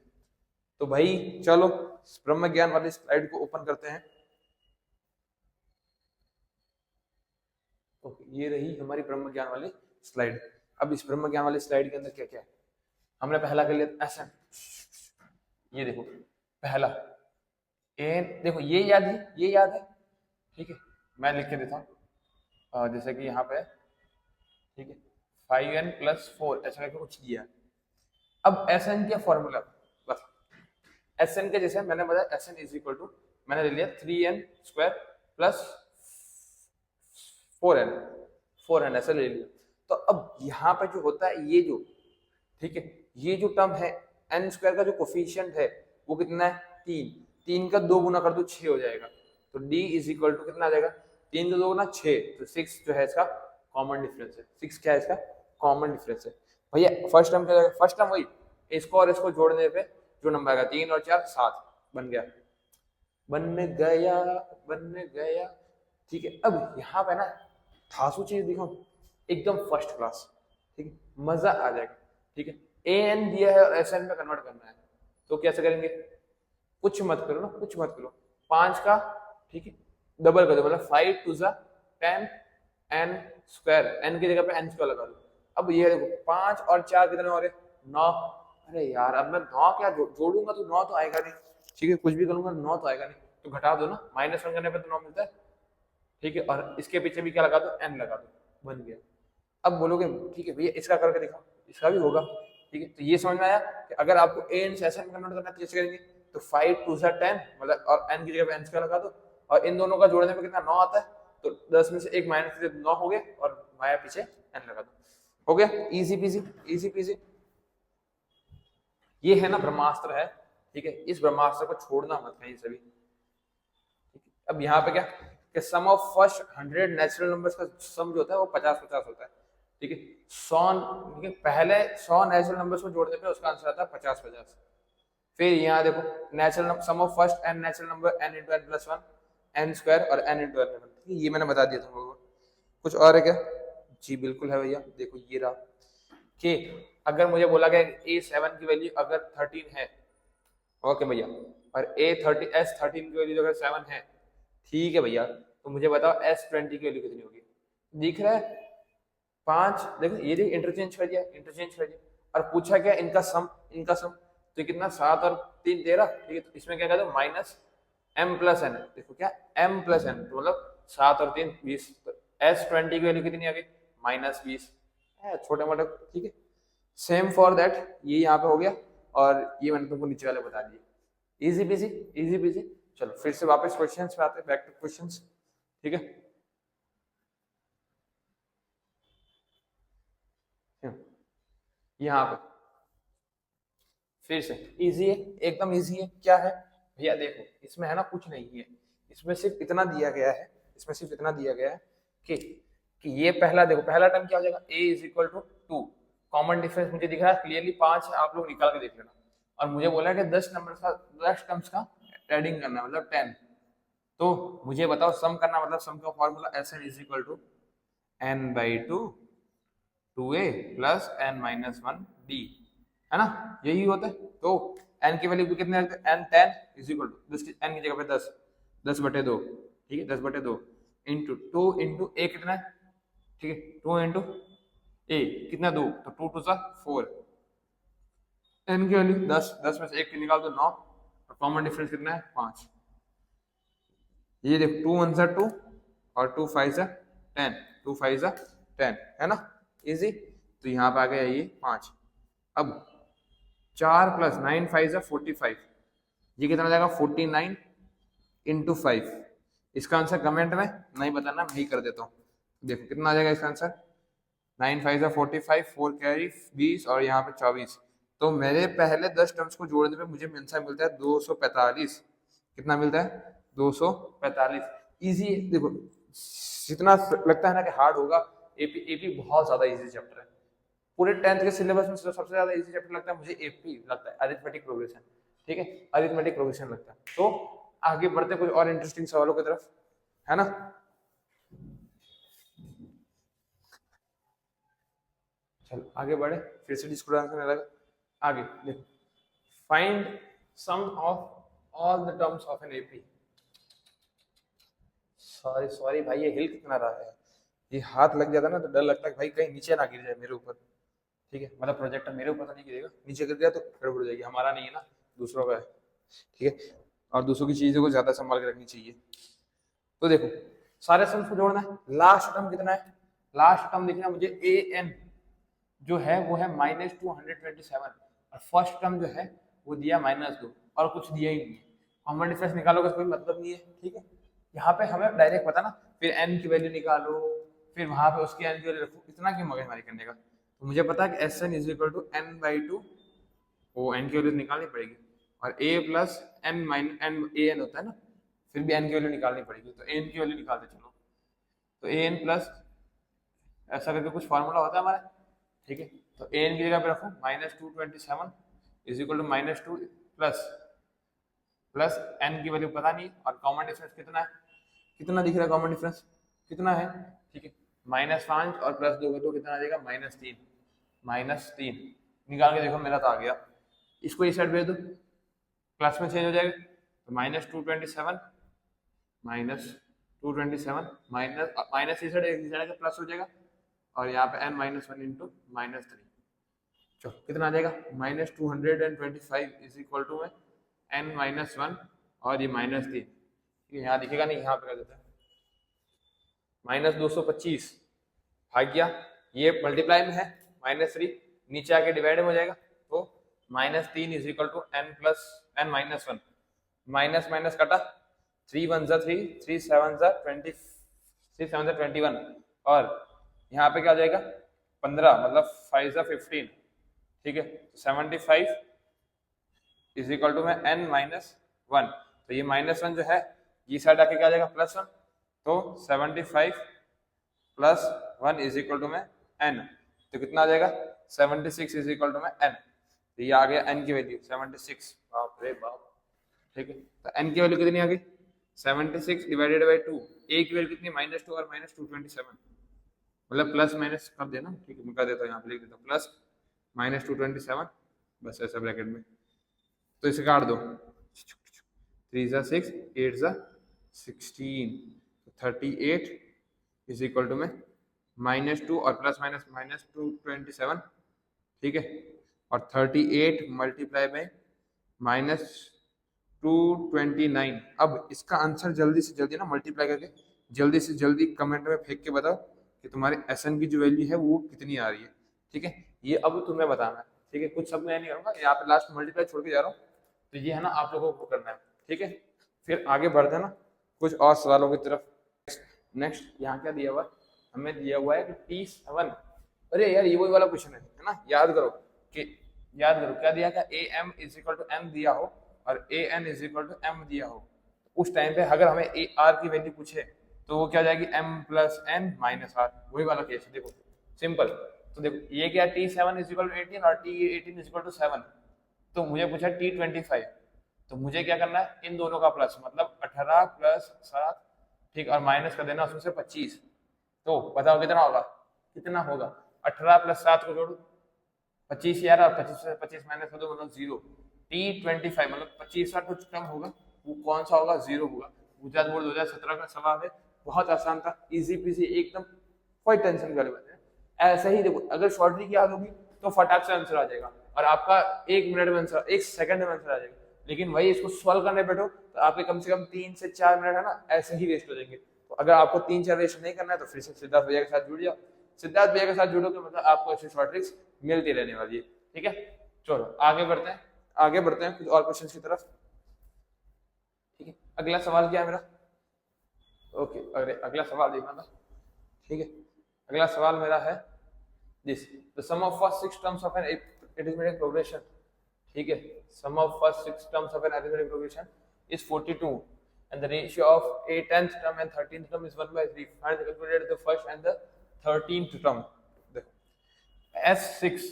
तो भाई चलो ब्रह्म ज्ञान वाली स्लाइड को ओपन करते हैं। तो ये रही हमारी ब्रह्म ज्ञान वाली स्लाइड। अब इस ब्रह्म ज्ञान वाली स्लाइड के अंदर क्या क्या है? हमने पहला कर लिया एसएन, ये देखो पहला एन, देखो ये याद है, ये याद है, ठीक है, मैं लिख के देता हूँ, जैसे कि यहाँ पे, ठीक है, 5n + 4 ऐसा करके कुछ दिया। अब एसएन का फॉर्मूला बस, एसएन के जैसे मैंने बताया, एसएन इज इक्वल टू, मैंने ले लिया 3n² प्लस 4n ऐसा ले लिया। तो अब यहाँ पे जो होता है ये जो, ठीक है, ये जो टर्म है n² का जो कोफिशिएंट है वो कितना है? 3, 3 का 2 गुना कर दो 6 हो जाएगा, तो d इज इक्वल टू कितना आ जाएगा? 3 का 2 गुना 6, तो 6 जो है इसका कॉमन डिफरेंस है। 6 क्या है इसका? कॉमन डिफरेंस है। भैया फर्स्ट टर्म क्या जाएगा? फर्स्ट टर्म वही, इसको और इसको जोड़ने पे जो नंबर आएगा 3 और 4 7 बन गया, बन गया, बन गया, ठीक है। अब यहाँ पे ना धांसू चीज दिखाऊं, एकदम फर्स्ट क्लास, ठीक है, मजा आ जाएगा, ठीक है। an दिया है और sn में कन्वर्ट करना है, तो कैसे करेंगे? कुछ मत करो ना, कुछ मत करो, 5 का, ठीक है, डबल कर दो, मतलब 5 2 10 n², n की जगह पे n² लगा दो। अब ये देखो 5 और 4 कितने हो रहे? 9। अरे यार अब मैं 9 क्या जोड़ूंगा तो 9 तो आएगा नहीं, ठीक है, कुछ भी करूंगा 9 तो आएगा नहीं, तो घटा दो ना, -1 करने पे तो 9 मिलता है, ठीक है, और इसके पीछे भी क्या लगा दो? n लगा दो, बन गया। अब बोलोगे ठीक है भैया इसका करके दिखाओ, इसका भी होगा, ठीक है। तो ये समझ में आया कि अगर आपको an से sn में कन्वर्ट करना है तो कैसे करेंगे? तो 5 2 10, मतलब, और n की जगह पे n² लगा दो, और इन दोनों का जोड़ने में कितना? 9 आता है, तो 10 में से एक माइनस से 9 हो गए, और माया पीछे n लगा दो, हो गया, इजी पीजी, इजी पीजी। ये है ना ब्रह्मास्त्र है, ठीक है, इस ब्रह्मास्त्र को छोड़ना मत कहीं से भी, ठीक है। अब यहाँ पे क्या कि सम ऑफ फर्स्ट 100 नेचुरल नंबर्स का सम जो होता है वो 50-50 होता है, ठीक है। 100, ठीक है, पहले 100 नेचुरल नंबर्स को जोड़ने पे उसका आंसर आता है 50-50। फिर यहाँ देखो natural sum of first n natural number n × n + 1 n² और n × n, ठीक है, ये मैंने बता दिया तुम लोगों को। कुछ और है क्या? जी बिल्कुल है भैया, देखो ये रहा कि अगर मुझे बोला गया A7 की वैल्यू अगर 13 है, ओके भैया, और S13 की वैल्यू अगर 7 है, ठीक है भैया, तो मुझे बताओ S20 की वैल्यू कितनी होगी? दिख रहा है 5, देखो ये देख इंटरचेंज कर दिया, इंटरचेंज कर दिया, और पूछा क्या इनका सम, इनका सम, तो कितना 7 और 3 13, ठीक है, तो इसमें क्या कहते हैं -m + n, देखो क्या m + n, तो मतलब 7 और 3 20, तो S20 की वैल्यू कितनी आ गई? -20, छोटे मोटे, ठीक है। सेम फॉर दैट, ये यहाँ पे हो गया, और ये मैंने तुमको नीचे वाले बता दिए, इजी पीजी, इजी पीजी। चलो फिर से वापस क्वेश्चंस पे आते हैं, बैक टू क्वेश्चंस, ठीक है। यहाँ पे फिर से इजी है, एकदम इजी है। क्या है भैया, देखो इसमें है ना कुछ नहीं है, इसमें सिर्फ इतना दिया गया है, इसमें सिर्फ इतना दिया गया है कि ये पहला, देखो पहला टर्म क्या हो जाएगा, a is equal to 2, common difference मुझे दिख रहा है क्लियरली 5 है, आप लोग निकाल के देख लेना। और मुझे बोला है कि 10 नंबर का 10 टर्म्स का एडिंग करना है, मतलब 10। तो मुझे बताओ सम करना, मतलब सम का formula Sn is equal to n/2 2a plus n-1d, है ना, यही होता है। तो n की वैल्यू कितने रखते हैं, n 10 is equal to n की जगह पे 10, 10/2, ठीक है, 10/2 इंटू 2 इंटू a कितना है, ठीक है, 2 इंटू a कितना 2, तो 2 2 4, n की वैल्यू 10, 10 में से 1 निकाल दो 9, और कॉमन डिफरेंस कितना है 5। ये देखो 2 1 2 और 2 5 10, 2 5 10, है ना, इजी। तो यहाँ पे आ गया ये 5। अब 4 प्लस 9 5 45, ये कितना जाएगा 49 इंटू 5। इसका आंसर कमेंट में नहीं बताना, मैं ही कर देता हूँ। देखो कितना आ जाएगा इसका आंसर, 9 5 45, 4 कैरी 20 और यहाँ पे 24। तो मेरे पहले 10 टर्म्स को जोड़ने पे मुझे आंसर मिलता है 245। कितना मिलता है, 245। इजी, देखो जितना लगता है ना कि हार्ड होगा, एपी बहुत ज्यादा इजी चैप्टर है। पूरे 10th के सिलेबस में सबसे ज्यादा इजी चैप्टर लगता है मुझे एपी लगता है, अरिथमेटिक प्रोग्रेशन, ठीक है, अरिथमेटिक प्रोग्रेशन लगता है। तो आगे बढ़ते कुछ और इंटरेस्टिंग सवालों की तरफ, है ना। चलो आगे बढ़े, फिर से डिस्कस करने लगा। आगे देखो, find sum of all the terms of an AP. Sorry भाई, ये हिल कितना रहा है, ये हाथ लग जाता ना तो डर लगता है भाई कहीं नीचे ना गिर जाए मेरे ऊपर, ठीक है, मतलब प्रोजेक्टर मेरे ऊपर तो नहीं गिरेगा, नीचे गिर गया तो गड़बड़ हो जाएगी, हमारा नहीं है ना, दूसरों का है, ठीक है, और दूसरों की चीजों को ज्यादा संभाल के रखनी चाहिए। तो देखो सारे सम्स को जोड़ना है, लास्ट टर्म कितना है, लास्ट टर्म देखना मुझे ए एन जो है वो है -227, और फर्स्ट टर्म जो है वो दिया -2, और कुछ दिया ही नहीं है। कॉमन डिफरेंस निकालोगे कोई मतलब नहीं है, ठीक है। यहाँ पे हमें डायरेक्ट पता ना, फिर n की वैल्यू निकालो, फिर वहां पे उसकी n की वैल्यू रखो, इतना क्यों मगजमारी करने का। तो मुझे पता है कि Sn is equal to n/2, वो n की वैल्यू निकालनी पड़ेगी, और a plus n minus n a n होता है ना, फिर भी n की वैल्यू निकालनी पड़ेगी, तो n की वैल्यू निकालते चलो। तो a n प्लस ऐसा करके कुछ फॉर्मूला होता है हमारा, ठीक है। तो a n की जगह पे रखो -227 is equal to -2 plus n की वैल्यू पता नहीं, और कॉमन डिफरेंस कितना है, कितना दिख रहा है कॉमन डिफरेंस कितना है, ठीक है, -5 और +2 का 2 कितना आ जाएगा -3 निकाल के देखो मेरा तो आ गया। इसको इस साइड भेज दो, प्लस में चेंज हो जाएगा, तो -227 माइनस इस साइड प्लस हो जाएगा, और यहाँ पे n-1 इंटू -3, चलो कितना आ जाएगा -225 इज इक्वल टू में n-1 और ये -3, यहाँ दिखेगा नहीं, यहाँ पे कर देते हैं -225 भाग गया, ये मल्टीप्लाई में है -3, नीचे आके डिवाइड में हो जाएगा, तो -3 is equal to n plus n-1, minus minus कटा, 3 1 3, 3 7 20, 3 7 21, और यहाँ पे क्या हो जाएगा 15, मतलब 5 15, ठीक है, 75 इज इक्वल टू में n-1, तो ये -1 जो है ये साइड आके क्या आ जाएगा +1, तो 75 प्लस 1 इज इक्वल टू में n, तो कितना आ जाएगा 76 इज इक्वल टू में n, तो ये आ गया n की वैल्यू 76, बाप रे बाप, ठीक है। तो n की वैल्यू कितनी आ गई 76 डिवाइडेड बाई 2, a की वैल्यू कितनी -2 और -227, मतलब प्लस माइनस कर देना, ठीक है, मैं कर देता हूँ यहाँ पे लिख देता हूँ प्लस -227, बस ऐसा ब्रैकेट में, तो इसे काट दो, 3 × 6 8 × 16, 38 इज इक्वल टू में -2 और प्लस माइनस -227, ठीक है, और 38 मल्टीप्लाई बाई -229। अब इसका आंसर जल्दी से जल्दी ना मल्टीप्लाई करके जल्दी से जल्दी कमेंट में फेंक के बताओ कि तुम्हारे Sn की जो वैल्यू है वो कितनी आ रही है, ठीक है, ये अब तुम्हें बताना है, ठीक है, कुछ सब मैं नहीं करूँगा, यहाँ पे लास्ट मल्टीप्लाई छोड़ के जा रहा हूँ, तो ये है ना आप लोगों को करना है, ठीक है। फिर आगे बढ़ते हैं ना कुछ और सवालों की तरफ। नेक्स्ट यहाँ क्या दिया हुआ है, हमें दिया हुआ है कि T7, अरे यार ये वही वाला क्वेश्चन है ना, याद करो क्या दिया, क्या a m is equal to m दिया हो और a n is equal to m दिया हो, उस टाइम पे अगर हमें ए आर की वैल्यू पूछे तो वो क्या हो जाएगी m plus n minus r, वही वाला केस है। देखो सिंपल, तो देखो ये क्या T7 इज इक्वल टू 18 और T18 इज इक्वल टू 7, तो मुझे पूछा T25, तो मुझे क्या करना है इन दोनों का प्लस, मतलब 18 प्लस 7, ठीक, और माइनस कर देना उसमें से 25, तो बताओ कितना होगा, 18 प्लस 7 को जोड़ो 25 यार, और 25 से 25 माइनस कर दो मतलब 0। T25 मतलब 25 का कुछ कम होगा, वो कौन सा होगा, 0 होगा। गुजरात बोर्ड 2017 का सवाल है, बहुत आसान था, इजी पीजी एकदम, कोई टेंशन वाली बात नहीं। ऐसे ही देखो अगर शॉर्ट ट्रिक याद होगी तो फटाक से आंसर आ जाएगा और आपका 1 मिनट में आंसर, 1 सेकंड में आंसर आ जाएगा। लेकिन वही इसको सॉल्व करने बैठो तो आपके कम से कम 3 से 4 मिनट है ना ऐसे ही वेस्ट हो जाएंगे। तो अगर आपको 3-4 वेस्ट नहीं करना है तो फिर से सिद्धार्थ भैया के साथ जुड़ जाओ, सिद्धार्थ भैया के साथ जुड़ोगे मतलब आपको ऐसे शॉर्ट ट्रिक्स मिलती रहने वाली है। ठीक है, चलो आगे बढ़ते हैं कुछ और क्वेश्चंस की तरफ। ठीक है, अगला सवाल क्या है मेरा, ओके, अरे अगला सवाल देखना था। ठीक है, अगला सवाल मेरा है this, the sum of first 6 terms of an arithmetic progression. ठीक है, sum of first 6 terms of an arithmetic progression is 42 and the ratio of a 10th term and 13th term is 1/3. Find the calculated the first and the 13th term. देखो S6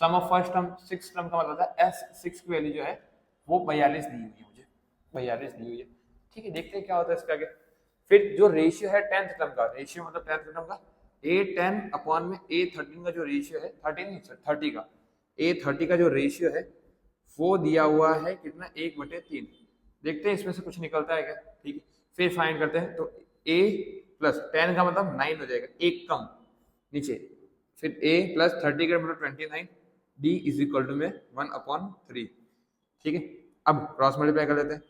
sum of first term 6 term का मतलब था S6 की वैल्यू जो है वो 42 दी हुई है, मुझे 42 दी हुई है। ठीक है, देखते हैं क्या होता है इसके आगे। फिर जो रेशियो है 10th टर्म का, रेशियो मतलब 10th टर्म का A10 अपॉन में A13 का जो रेशियो है 30 का A30 का जो रेशियो है वो दिया हुआ है कितना 1/3। देखते हैं इसमें से कुछ निकलता है क्या। ठीक है, फिर फाइंड करते हैं, तो a प्लस 10 का मतलब 9 हो जाएगा, एक कम नीचे, फिर a प्लस 30 का मतलब 29, d इज इक्वल टू में 1/3। ठीक है, अब क्रॉस मल्टीप्लाई कर लेते हैं,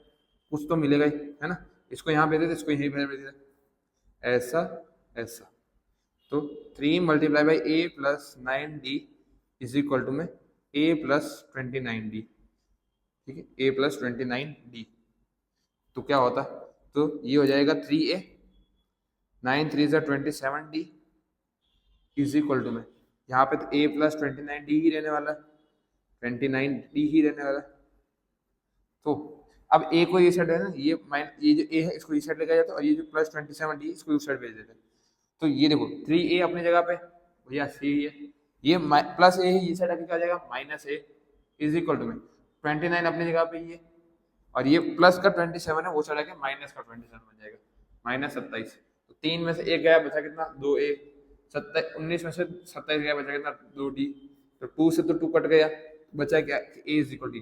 कुछ तो मिलेगा ही है ना, इसको यहाँ भेज देते, इसको यहीं भेज देते, ऐसा ऐसा, तो 3 multiply by a plus 9d is equal to में a प्लस 29d। ठीक है, a प्लस 29d, तो क्या होता, तो ये हो जाएगा 3a 9 3 27d is equal to में, यहाँ पे तो a प्लस 29d ही रहने वाला है, 29d ही रहने वाला है। तो अब a को ये साइड है ना, ये जो a है इसको इस साइड लेकर जाते हैं और ये जो प्लस 27d इसको उस साइड भेज देते हैं। तो ये देखो 3a अपनी जगह पे भैया सही है, ये प्लस a है, ये साइड आके क्या आ जाएगा minus a is equal to में 29 अपनी जगह पे ये, और ये प्लस का 27 है वो चला गया माइनस का 27 बन जाएगा, माइनस 27। तो 3 में से 1 गया, बचा कितना 2a, 19 में से 27 गया, बचा कितना 2d, तो 2 से तो 2 कट गया, बचा क्या a इज इक्वल टू,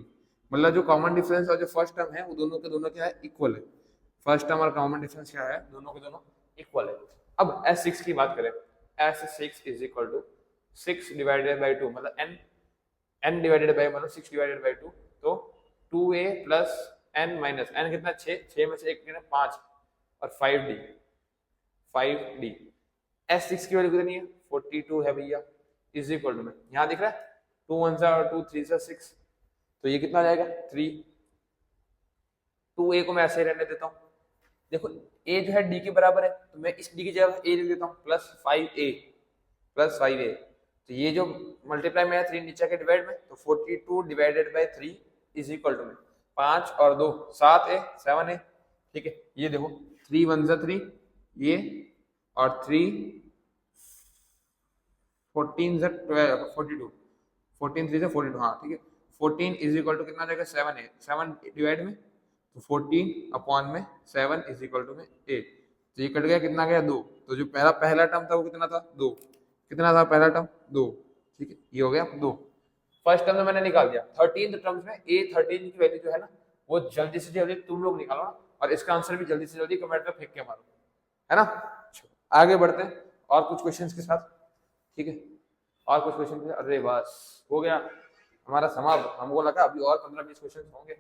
मतलब जो कॉमन डिफरेंस और जो फर्स्ट टर्म है वो दोनों के दोनों क्या है इक्वल है, फर्स्ट टर्म और कॉमन डिफरेंस क्या है दोनों के दोनों इक्वल है। अब S6 की बात करें, S6 is equal to 6 divided by 2, मतलब n डिवाइडेड बाई मतलब 6 डिवाइडेड बाई 2, तो 2a plus n minus n कितना 6 में से 1 कितना 5 और 5d S6 की वैल्यू कितनी है 42 है भैया, इज इक्वल टू में यहाँ दिख रहा है 2 1 और 2 3 6, तो ये कितना जाएगा 3, 2a को मैं ऐसे ही रहने देता हूँ। देखो a जो है d के बराबर है, तो मैं इस d की जगह a लिख देता हूँ प्लस 5a, तो ये जो मल्टीप्लाई में है 3 नीचे के डिवाइड में, तो 42 divided by 3 is equal to में 5 और 2 7a। ठीक है, ये देखो 3 1 3 ये और 3 14 42, 14 3 42, हाँ ठीक है, 14 इज इक्वल टू कितना जाएगा 7 डिवाइड में, तो 14 अपॉन में 7 इज इक्वल टू में a, तो ये कट गया, कितना गया 2, तो जो पहला टर्म था वो कितना था 2, कितना था पहला टर्म 2। ठीक है, ये हो गया 2, फर्स्ट टर्म में मैंने निकाल दिया। 13th टर्म्स में a13 की वैल्यू जो है ना वो जल्दी से जल्दी तुम लोग निकालो और इसका आंसर भी जल्दी से जल्दी कमेंट में फेंक के मारो, है ना। आगे बढ़ते हैं और कुछ क्वेश्चंस के साथ। ठीक है, और कुछ क्वेश्चन के साथ, अरे बस हो गया हमारा समाप्त, हमको लगा अभी और 15-20 क्वेश्चन होंगे,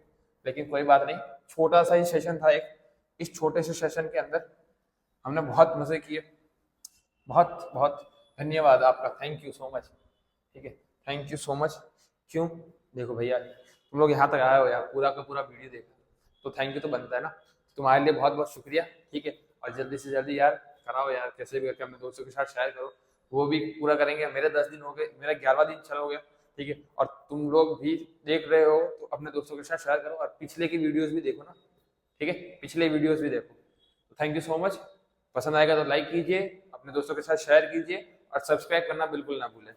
लेकिन कोई बात नहीं, छोटा सा ही सेशन था एक, इस छोटे से सेशन के अंदर हमने बहुत मजे किए, बहुत बहुत धन्यवाद आपका, थैंक यू सो मच। ठीक है, थैंक यू सो मच। क्यों, देखो भैया तुम लोग यहाँ तक आए हो यार, पूरा का पूरा वीडियो देखा, तो थैंक यू तो बनता है ना। तुम्हारे लिए बहुत बहुत शुक्रिया, ठीक है। और जल्दी से जल्दी यार कराओ यार, कैसे भी करके अपने दोस्तों के साथ शेयर करो, वो भी पूरा करेंगे। मेरे 10 दिन हो गए, मेरा 11वां दिन चला हो गया, ठीक है। और तुम लोग भी देख रहे हो तो अपने दोस्तों के साथ शेयर करो, और पिछले की वीडियोस भी देखो ना, ठीक है, पिछले वीडियोस भी देखो। तो थैंक यू सो मच। पसंद आएगा तो लाइक कीजिए, अपने दोस्तों के साथ शेयर कीजिए, और सब्सक्राइब करना बिल्कुल ना भूलें।